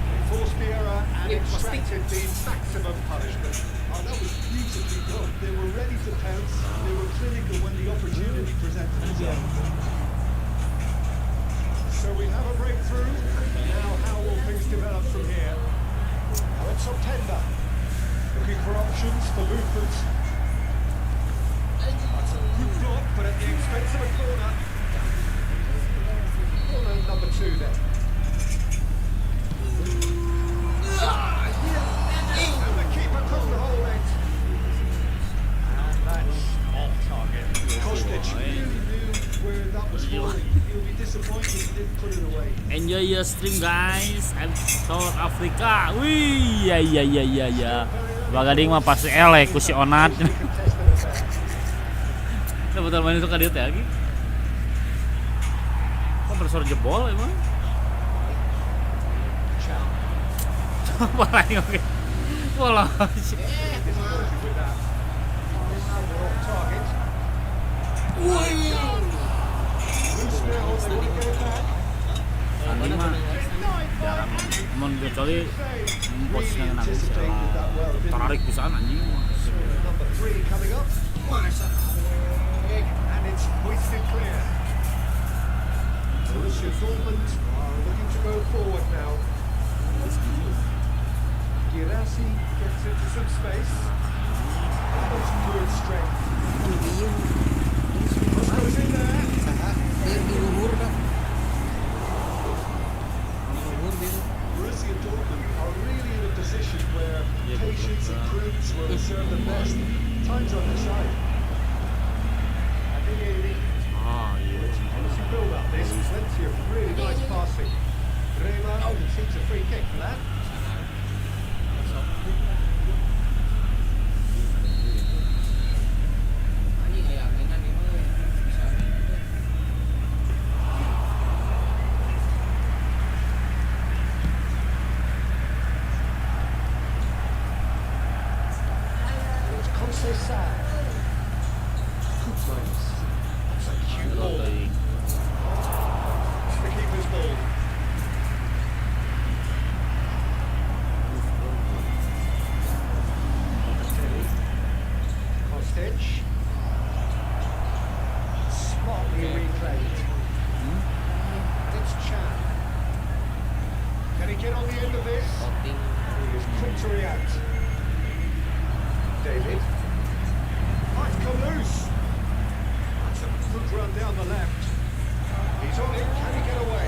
They forced the error and extracted the maximum punishment. Oh, that was beautifully done. They were ready to pounce. They were clinical when the opportunity presented itself. So we have a breakthrough. Now how will things develop from here? Now it's Optenda. Looking for options for movement. That's a good block, but at the expense of a corner. Corner number 2 then. And the keeper couldn't hold it. And that's off target. Kostic really knew where that was falling. He'll be disappointed he didn't put it away. Enjoy your stream guys. And South Africa. Wih, ya. Bagading mah pasti elek ku si Onat. Sebentar main itu kadit ya lagi. Kok bersor jebol emang? Apa lagi oke. Bola. Andi mah jarang mun kecuali posisinya nang tarik pisan anjing. Number 3 coming up. And it's hoisted clear. Borussia Dortmund are looking to go forward now. Girassi gets into some space. That's good strength. Goes in there. Borussia Dortmund are really in a position where patience and prudence will serve them best. Time's on their side. Ah, iya. Once you build up this, plenty of really nice passing. Rema conceives a free kick for that. Saat. Good times. That's a cute ball. It's the keeper's ball. Kostic. Smartly replayed. It's Chan. Can he get on the end of this? He is quick to react. David. Might come loose. That's a good run down the left. He's on it. Can he get away?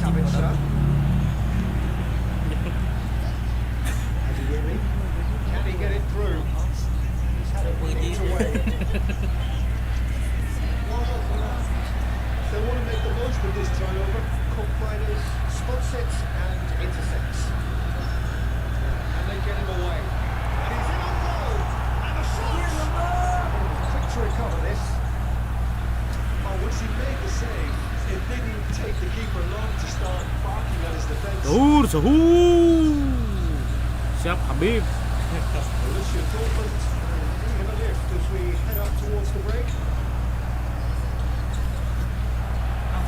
Saweria. Has he really? Can he get it through? He's had it nicked away. They want to make the most of this turnover. Combiners, spot sets and intercepts. And they get him away. And he's in on goal. And a shot! Quick to recover this. Oh, once he made the save, it didn't take the keeper long to start barking at his defence. Siap Habib. Borussia Dortmund giving him a lift as we head up towards the break.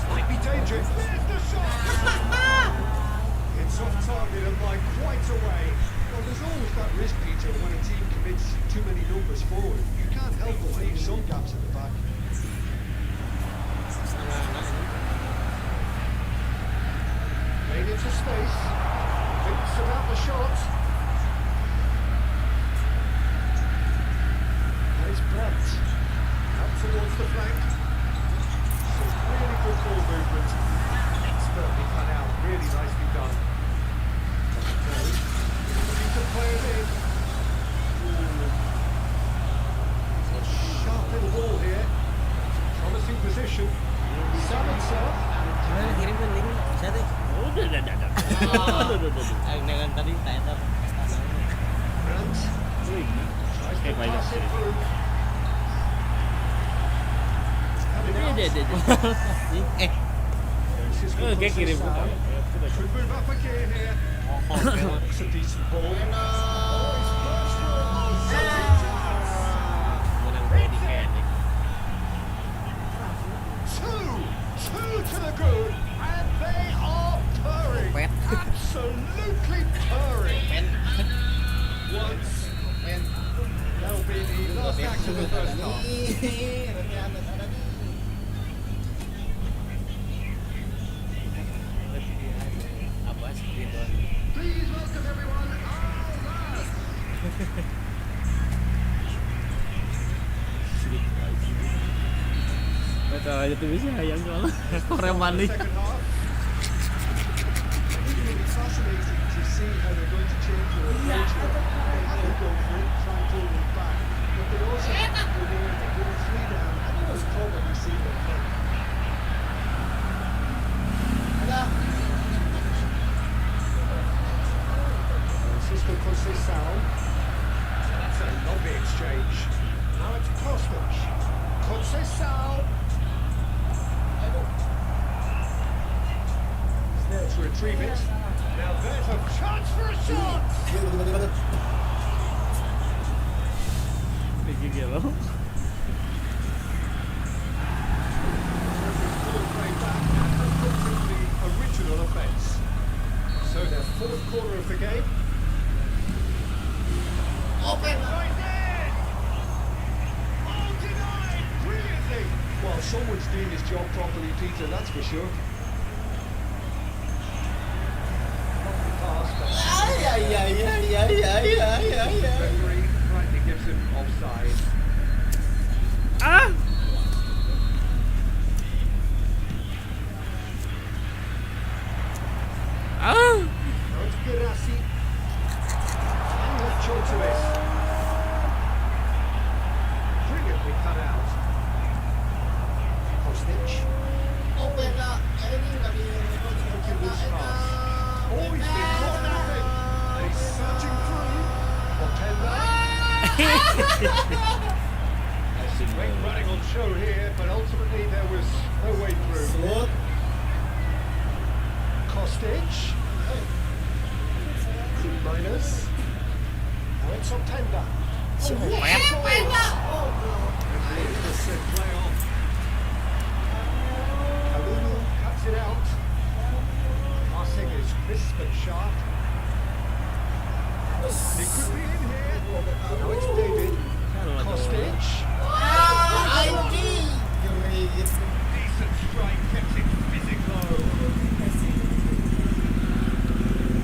Might be dangerous. There's the shot! It's off target and by quite a way. Well, there's always that risk, Peter, when a team commits too many numbers forward. You can't help but leave some gaps at the back. Made into space. Thinks about the shot. And it's Brandt. Up towards the flank. Some really good ball movement. Expertly cut out. Really nicely done. Looking to play it in. Sharp little ball here. Promising position. Salam. Brandt. Tries to pass it through. Kayak kirim bukan. Should move up again here. It's a decent ball. Two to the good, and they are purring. Absolutely purring. Once. That'll be the last act of the first half. Please welcome everyone. Betul aja tuh bisa yang soalnya Korea mandi. Second half. It's fascinating to see how they're going to change their approach here. They have to go for it, try and pull them back. But they also have to go there and go 3 down and you'll probably see them play. Francisco Conceição. That's a lovely exchange. Now it's Kostic. Conceição. He's there to retrieve it. Now there's a chance for a shot! Tinggi gitu. The original offence. So their fourth quarter of the game. Open right there! Oh, denied! Brilliantly! Well, someone's doing his job properly, Peter, that's for sure. Lovely pass, but choice of this. Brilliantly cut out. Kostic. Looking loose pass. Oh, he's been caught napping. And he's surging through. Openda. Great running on show here, but ultimately there was no way through. Kostic. Minus. Now it's Openda. Play off. Kalulu cuts it out. Passing is crisp and sharp. It could be in here. Now it's David. Kostic. Decent strike, kept it fizzing low.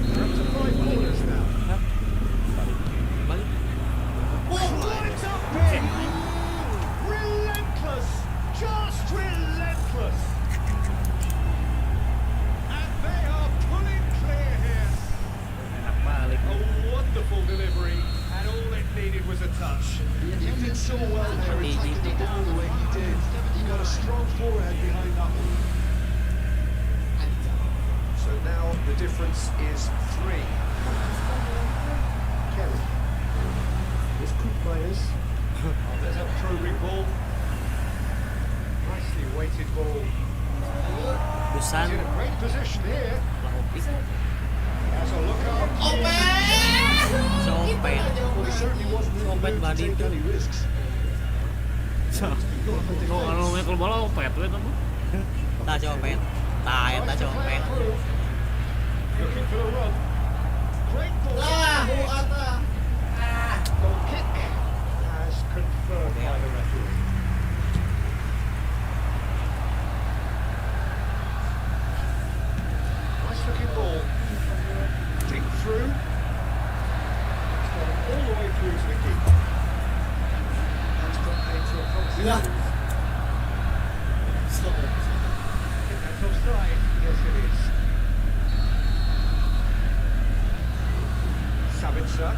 We're up to 5 corners now. Climbs up in. Relentless. Just relentless. And they are pulling clear here. A wonderful delivery, and all it needed was a touch. He did so well there, attacking the ball the way he did. He got a strong forehead behind that one. So now the difference is 3. Kelly. With Coop Myers. Oh, there's a probing ball. Nicely weighted ball. He's in a great position here. Has a look up. Well, he certainly wasn't in the mood to take any risks. Kalau nyekel bola opet we tuh. Ta cho pet. Ta cho pet. Looking for the run. Great ball. Goal kick as confirmed by the referee. Nice looking ball. Deep through. It's gone all the way through to the keeper. That's got paid to a cross. I think that's offside. Yes, it is. Saweria.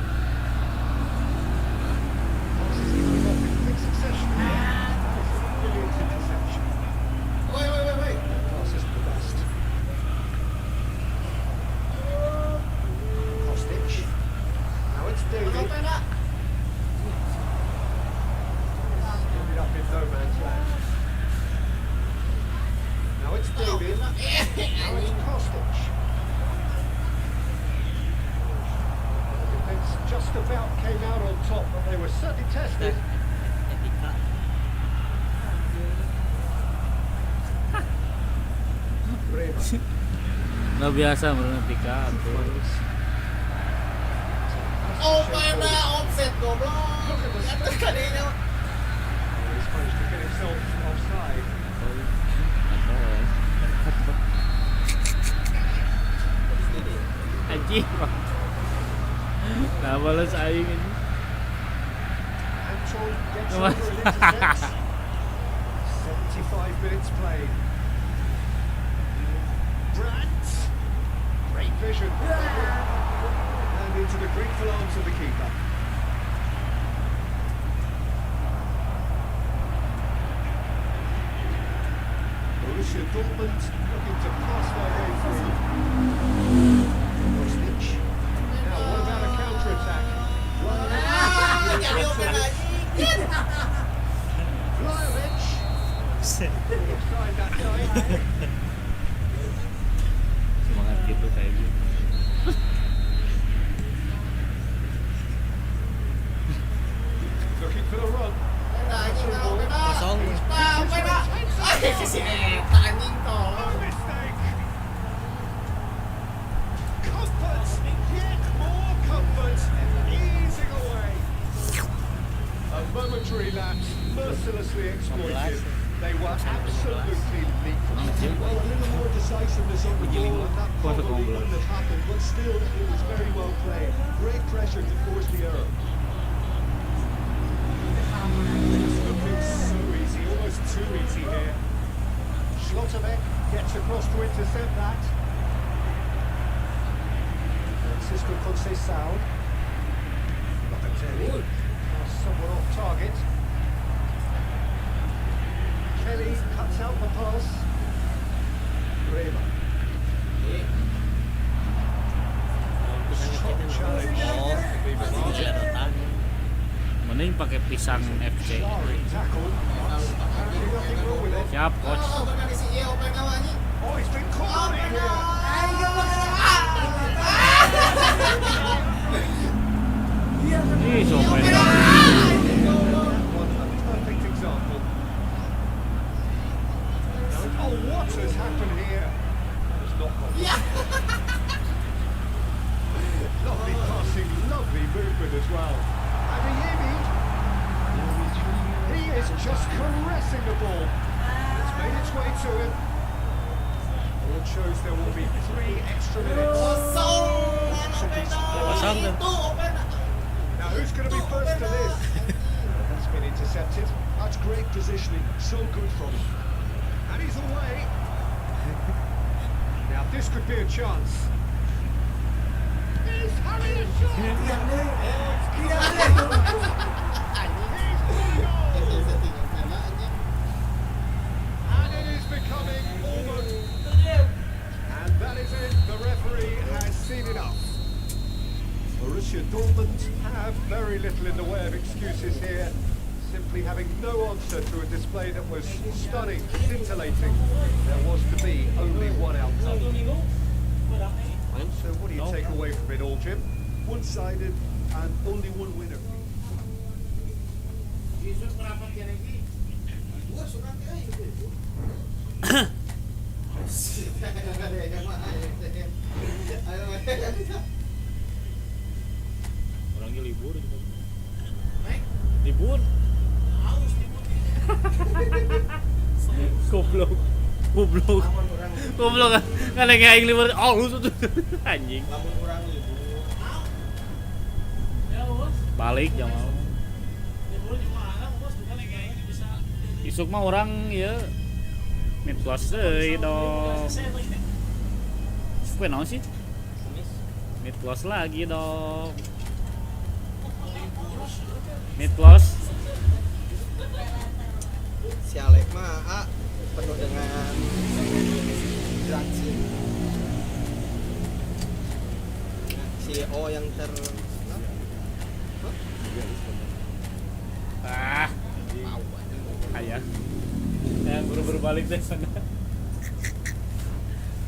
Passes him off in quick succession. That is a brilliant interception. Wait. That pass isn't the best. Kostic. Now it's David. Ended up in no man's land. Now it's David. Now it's Kostic. The defence just about came out on top, but they were certainly tested. Brema. Nggak biasa beretika tuh. Offset goblok. Look at the space. He's managed to get himself offside. Anjing. Nah, balas aing ini. Anton gets over and intercepts. 75 minutes played. Brandt. Great vision. And into the grateful arms of the keeper. Borussia Dortmund looking to pass their way through. Kostic. Now, what about a counter-attack? Vlahovic. Offside that time. Semangat gitu kayak gitu. Looking for the run. Kosong. No mistake. Comfort, yet more comfort, easing away. A momentary lapse, mercilessly exploited. They were absolutely lethal. Well, a little more decisiveness on the ball, and that What a probably goal. wouldn't have happened, but still, it was very well played. Great pressure to force the error. It's looking so easy, almost too easy here. Schlotterbeck gets across to intercept that. Francisco Conceição. Somewhat off target. Kelly cuts out the pass. Rema. Mending pakai pisang FC. Sorry, tackle. Apparently nothing wrong with it. Siap, coach. Oh, he's been caught on it here. Ih, Shopee. That one, a perfect example. Oh, what has happened here? That was not possible. Lovely passing, lovely movement as well. And he is just caressing the ball. It's made its way to him. All shows there will be 3 extra minutes. Now who's going to be first to this? That's been intercepted. That's great positioning. So good from him. And he's away. Now this could be a chance. He's having a shot. And it is becoming almost. And that is it. The referee has seen enough. Borussia Dortmund have very little in the way of excuses here. Simply having no answer to a display that was stunning, scintillating. There was to be only one outcome. So what do you take away from it all, Jim? One-sided and only one winner. Orangnya libur gitu. Libur. Goblok. Goblok kan yang aing libur. Oh, lu tuh anjing. Balik jam mau. Isuk mah orang ya mid plus deui dong. Suka naon sih? Mid plus lagi dong. Mid plus. Si Alek mah penuh dengan reaksi. Si O yang Ayah. Yang buru-buru balik deh sana.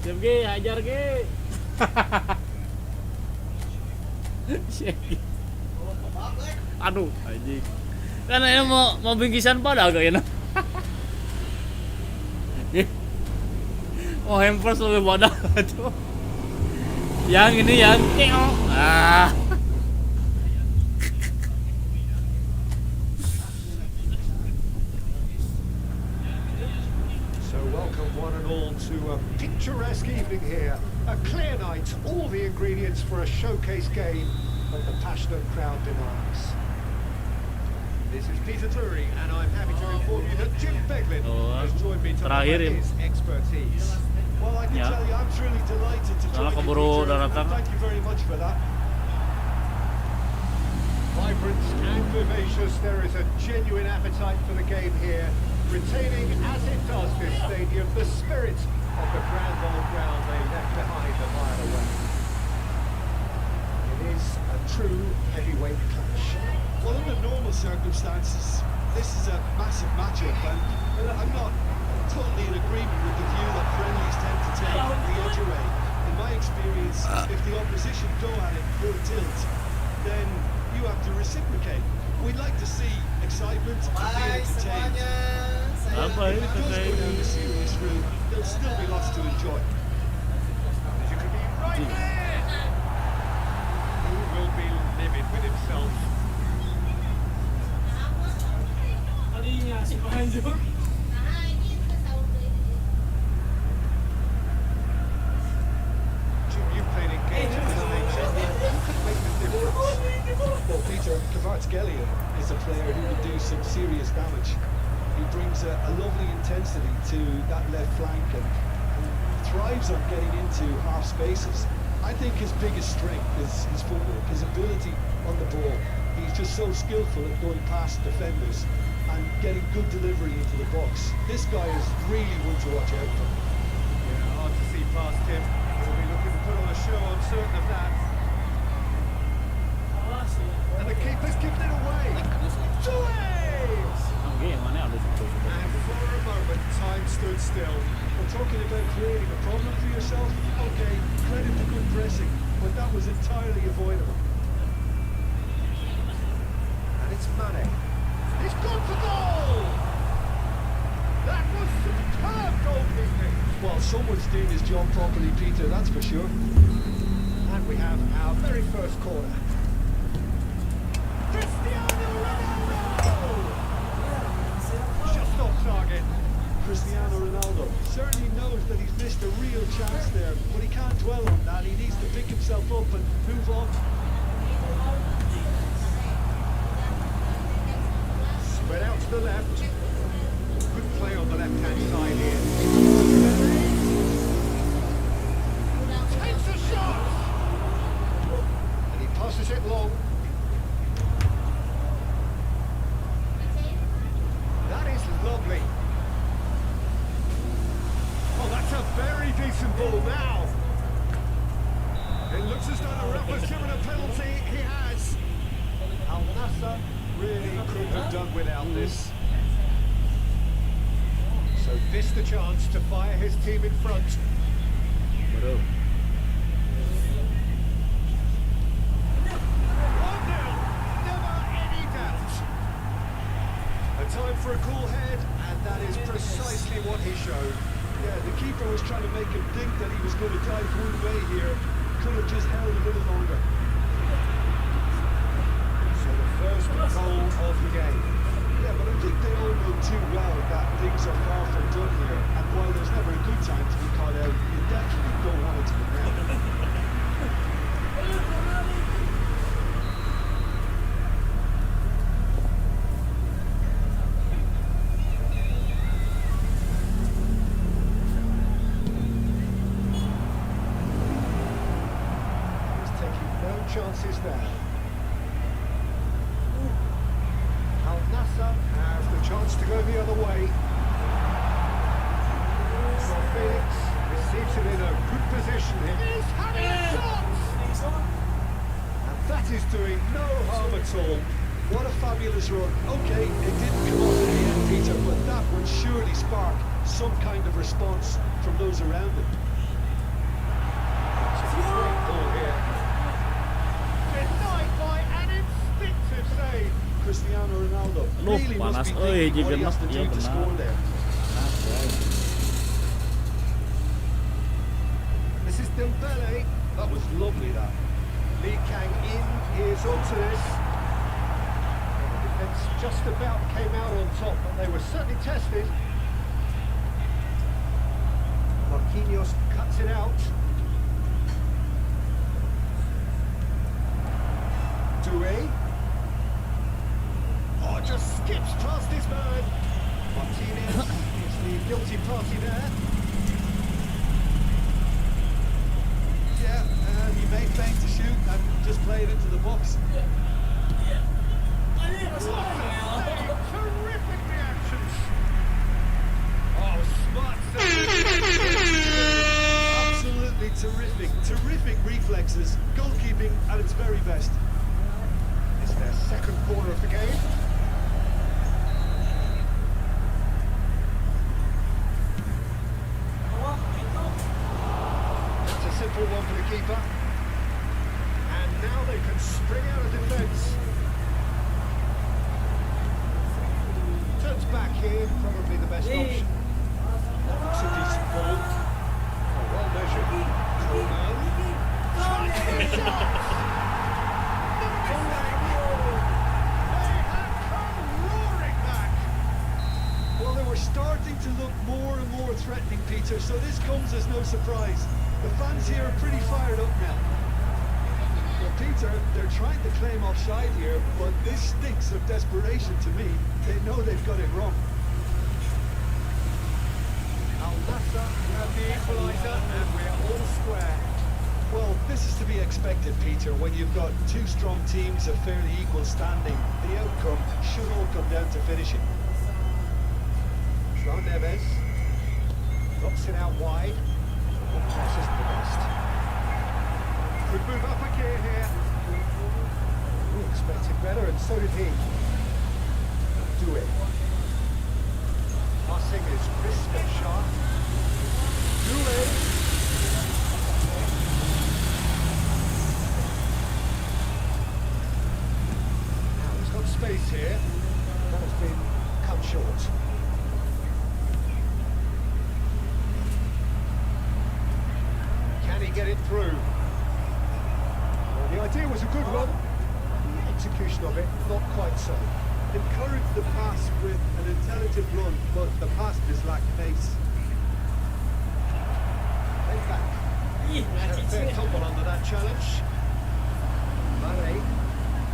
Jam G, hajar G. Aduh, anjing. Kan ini mau bingkisan pada agak enak. Mau hampers lebih bodoh tuh. Yang ini yang So welcome one and all to a picturesque evening here. A clear night, all the ingredients for a showcase game that the passionate crowd demands. This is Peter Drury, and I'm happy to inform you that Jim Beglin has joined me to terakhir offer his expertise. Well, I can Yeah. tell you, I'm truly delighted to Salah join you, keburu Peter, daratan. and thank you very much for that. Vibrant and vivacious, there is a genuine appetite for the game here, retaining, as it does this stadium, the spirit of the grand old ground they left behind a mile away. It is a true heavyweight clash. Well, under normal circumstances, this is a massive matchup, and I'm not totally in agreement with the view that friendlies tend to take the edge away. In my experience, if the opposition go at it full tilt, then you have to reciprocate. We'd like to see excitement and be entertained. Apa ini If it does go down the serious route, there'll still be lots to enjoy. As you can be right there! Who will be livid with himself? Jim, you've played in games of this nature. Who could make the difference? Well, Peter, Kvaratskhelia is a player who can do some serious damage. He brings a lovely intensity to that left flank and thrives on getting into half spaces. I think his biggest strength is his footwork, his ability on the ball. He's just so skillful at going past defenders and getting good delivery into the box. This guy is really one to watch out for. Yeah, hard to see past him. He'll be looking to put on a show, I'm certain of that. And the keeper's given it away. Waves! Oke, yang mana ada situ? And for a moment, time stood still. We're talking about creating a problem for yourself. Okay, credit to good pressing, but that was entirely avoidable. And it's Mane. He's gone for goal! That was superb goalkeeping. Well, someone's doing his job properly, Peter, that's for sure. And we have our very first corner. Cristiano Ronaldo! Just off target. Cristiano Ronaldo certainly knows that he's missed a real chance there, but he can't dwell on that. He needs to pick himself up and move on. Spread out to the left. Good play on the left-hand side here. Takes a shot! And he passes it long. That is lovely. Oh, that's a very decent ball now. It looks as though the ref has given a penalty. He has. Al Nassr really couldn't have done without this. So this the chance to fire his team in front. Baru. 1-0, never any doubt. A time for a cool head, and that is precisely what he showed. Yeah, the keeper was trying to make him think that he was going to dive one way here. Could have just held a little longer. So the first goal of the game. Yeah, but I think they all know too well that things are far from done here. And while there's never a good time to be caught out, you definitely don't want it to be ground. He's taking no chances there. Al Nassr has the chance to go the other way. So Felix receives it in a good position here. He's having a shot! And that is doing no harm at all. What a fabulous run. Okay, it didn't come off in the end, Peter, but that would surely spark some kind of response from those around him. It's a great ball here. Denied by an instinctive save. Cristiano Ronaldo Loh, really panas must be euy, thinking what he has to iya do to benar. score there. This is Dembele. That was lovely, that. Lee Kang-in is onto this. The defence just about came out on top, but they were certainly tested. Marquinhos cuts it out. Doué. Oh, just skips past his man. Martinez is the guilty party there. Yeah, he made feint to shoot and just played into the box. Terrific reactions. Oh, smart Absolutely terrific, terrific reflexes, goalkeeping at its very best. It's their second corner of the game. That's a simple one for the keeper. And now they can spring out of defence. Turns back here, probably the best option. That looks a decent ball. Oh, well measured. Well, they were starting to look more and more threatening, Peter, so this comes as no surprise. The fans here are pretty fired up now. Well, Peter, they're trying to claim offside here, but this stinks of desperation to me. They know they've got it wrong. Al Nassr have the equaliser, and we're all square. Well, this is to be expected, Peter. When you've got two strong teams of fairly equal standing, the outcome should all come down to finishing. João Neves drops it out wide. The pass isn't the best. Could move up a gear here. We expected better, and so did he. Do it. Passing is crisp and sharp. Do it. Now he's got space here. That has been cut short. Can he get it through? Well, the idea was a good one. The execution of it, not quite so. Encourage the pass with an intelligent run, but the pass just lacked pace. Head back. Had a fair tumble under that challenge. Mane.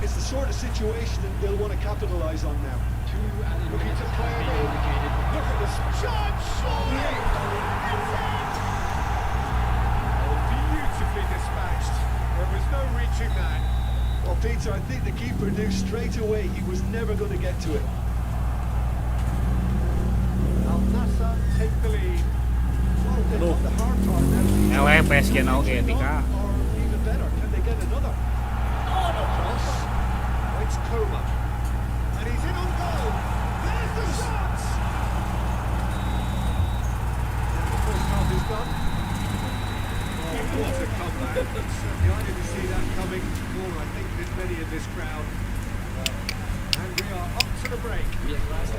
It's the sort of situation that they'll want to capitalise on now. Looking to play it in. Look at this shot! Beautifully dispatched. There was no reaching that. Well, Peter, I think the keeper knew straight away he was never going to get to it. Al Nassr take the lead. Well, they've got the hard part now. Eleh PSG na oke tika. Or even better, can they get another? Cross. Oh, it's Coma. And he's in on goal. There's the shot! And the first half is done. What a comeback. Certainly I didn't see that coming, nor I think did many in this crowd. And we are up to the break.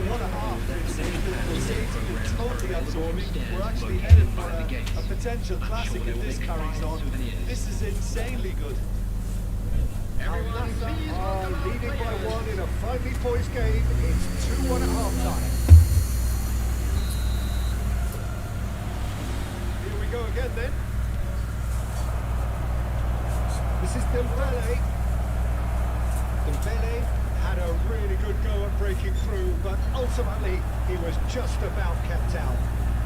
What a half. It's engaging and totally absorbing. We're actually headed for a potential classic if this carries on. This is insanely good. Al Nassr are leading by one in a finely poised game. It's 2-1 at half time. Here we go again then. This is Dembele. Dembele had a really good go at breaking through, but ultimately he was just about kept out.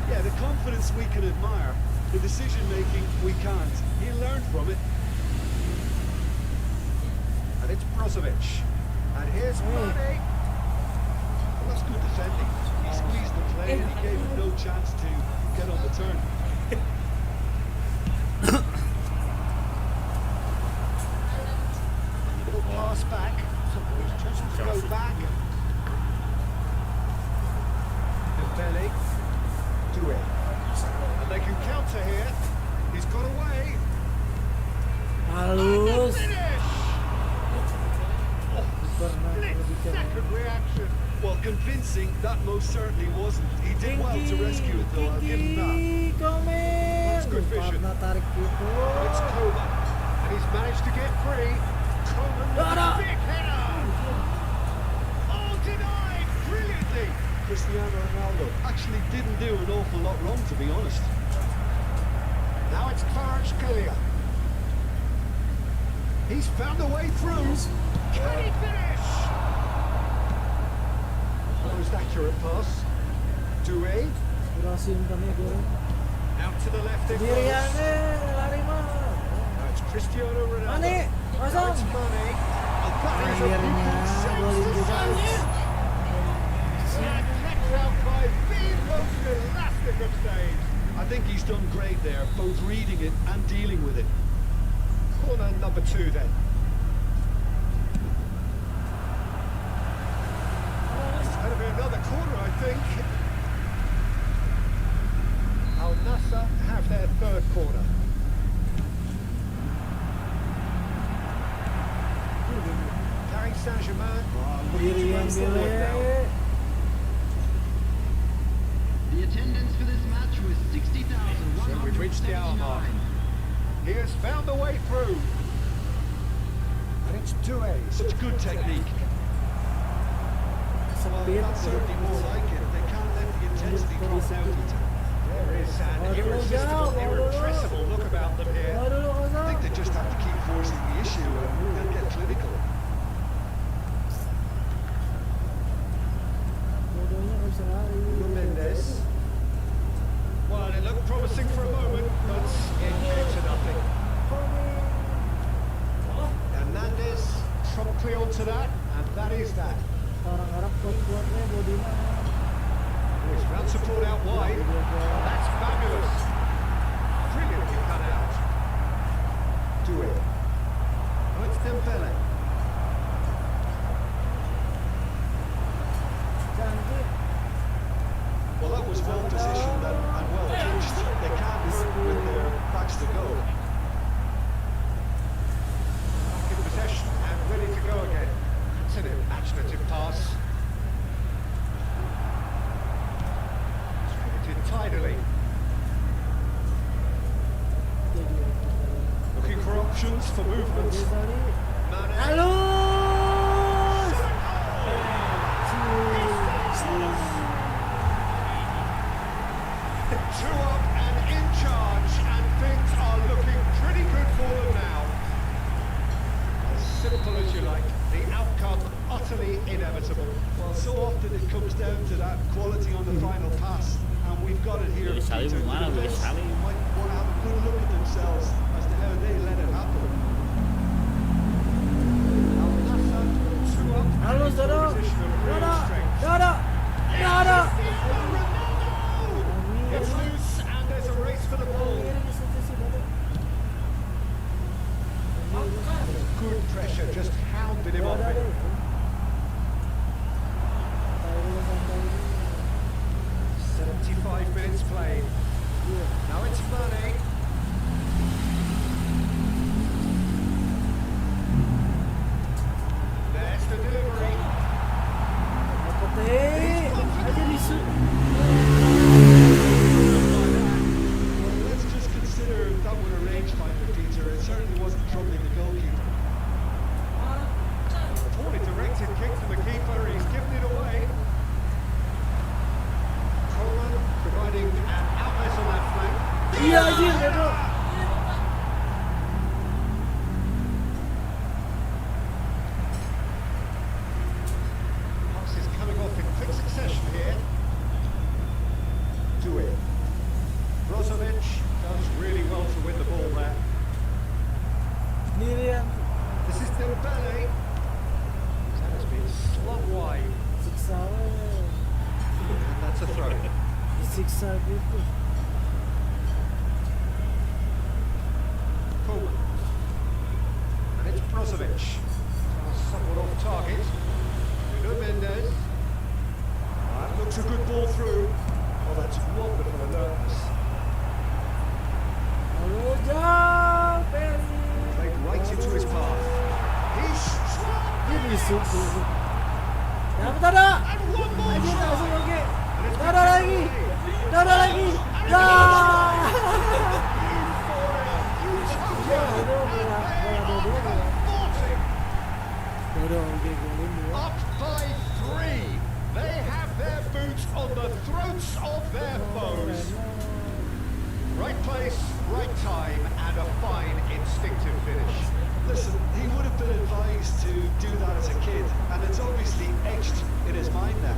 Yeah, the confidence we can admire, the decision making we can't. He learned from it. And it's Brozovic. And here's Mane. Well, that's good defending. He squeezed the play and he gave him no chance to get on the turn. Little pass back. Just to go back. Dembele. Do it. And they can counter here. He's got away. Halus. Finish! Split-second reaction. Well, convincing, that most certainly wasn't. He did well to rescue it, though. I'll give him that. Komen. That's good vision. Karena tarik itu. It's Coma. And he's managed to get free. Coma with a big header. Oh, denied brilliantly. Cristiano Ronaldo actually didn't do an awful lot wrong, to be honest. Now it's Kvaratskhelia. He's found a way through. Can he finish? Most accurate pass. Doué. Berhasil umpannya gue. Out to the left it Sendirian goes. lari mah. Now it's Cristiano Ronaldo. Mane, Now pasang. it's Mane. Oh, that is a Akhirnya beautiful golin chance to juga. save. And kept out by the most elastic of saves. I think he's done great there, both reading it and dealing with it. Corner number 2 then. It's going to be another corner, I think. Al Nassr have their third corner. Paris Saint-Germain looking to run forward now. The attendance for this match was So we've reached the hour mark. 60,179. He has found a way through. And it's Doué. Such good technique. Speed. That's certainly more like it. They can't let the intensity drop now, Peter. There is an irresistible, irrepressible look about them here. Mau dulu I kosong. think they just have to keep forcing the issue and they'll get clinical. Bodohnya nggak bisa lari. Mendes. Well, it looked promising for a moment, but it came to nothing. quickly onto that, and that is that. Orang Arab kuat-kuatnya bodinya. It's round support out wide. That's fabulous. Brilliantly cut out. Do it. Oh, it's Dembele. Cantik. Well, that was well positioned and well pitched. They can't work with their backs to go. Back in possession and ready to go again. It's an imaginative pass. Distributed tidily. Looking for options for movement. Mane. Halus. Two up and in charge, and things are looking pretty good for them now. As simple as you like, the outcome utterly inevitable. Well, so often it comes down to that quality on the final pass, and we've got it here. Bude Salim Peter. mana, The Bude defense Salim. might want to have a good look at themselves as to how they let it happen. Two up. Halus, Dodo. Position of real Dodo. strength. Dodo. Dodo. It's loose and there's a race for the ball. Good pressure, just hounded him off it. 75 minutes played. Now it's Mane. There's the delivery. Aja disut. Let's just consider that one a range finder, Peter. It certainly wasn't troubling the goalkeeper. Poorly directed kick from the keeper. He's given it away. Coleman providing an outlet on that flank. Iya anjir, Dodo. Passes coming off in quick succession here. Do it. Brozovic does really well to win the ball there. Sendirian. This is Dembele. That has been slung wide. Siksa we. And that's a throw. Disiksa gitu. Coleman. And it's Brozovic. Somewhat off target. Nuno Mendes. That looks a good ball through. Oh, that's wonderful alertness. Halus jauh. Perry. Played right into his path. He's struck. Dia disut. Dapat Dodo. And one more Anjir, try. langsung oke. And it's Dodo lagi. Dodo lagi. Ya. Dodo oke golin dua. Up by 3. They have their boots on the throats of their foes. Right place, right time, and a fine instinctive finish. Listen, he would have been advised to do that as a kid, and it's obviously etched in his mind now.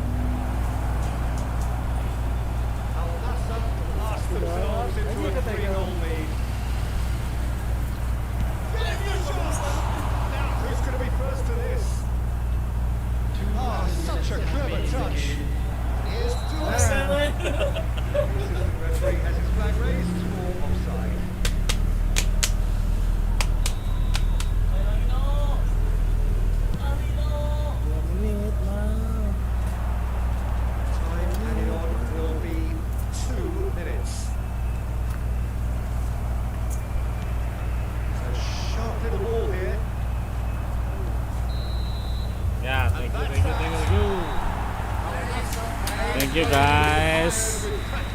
Al Nassr blast themselves into a 3-0 lead. Now, who's going to be first to this? Ah, such a clever touch. Here's Bude. The referee has his flag raised for offside. Menit mah. Time added on will be 2 minutes. It's a sharp little ball here. Ya, thank you. Thank you guys.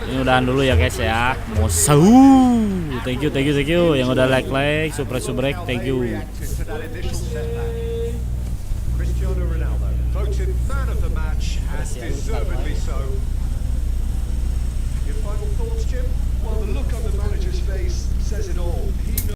Ini udahan dulu ya guys ya. Mosau. Thank you yang udah like, subrek, thank you. Reacted to that initial setback. Cristiano Ronaldo voted man of the match and deservedly so. Your final thoughts, Jim? Well, the look on the manager's face says it all. He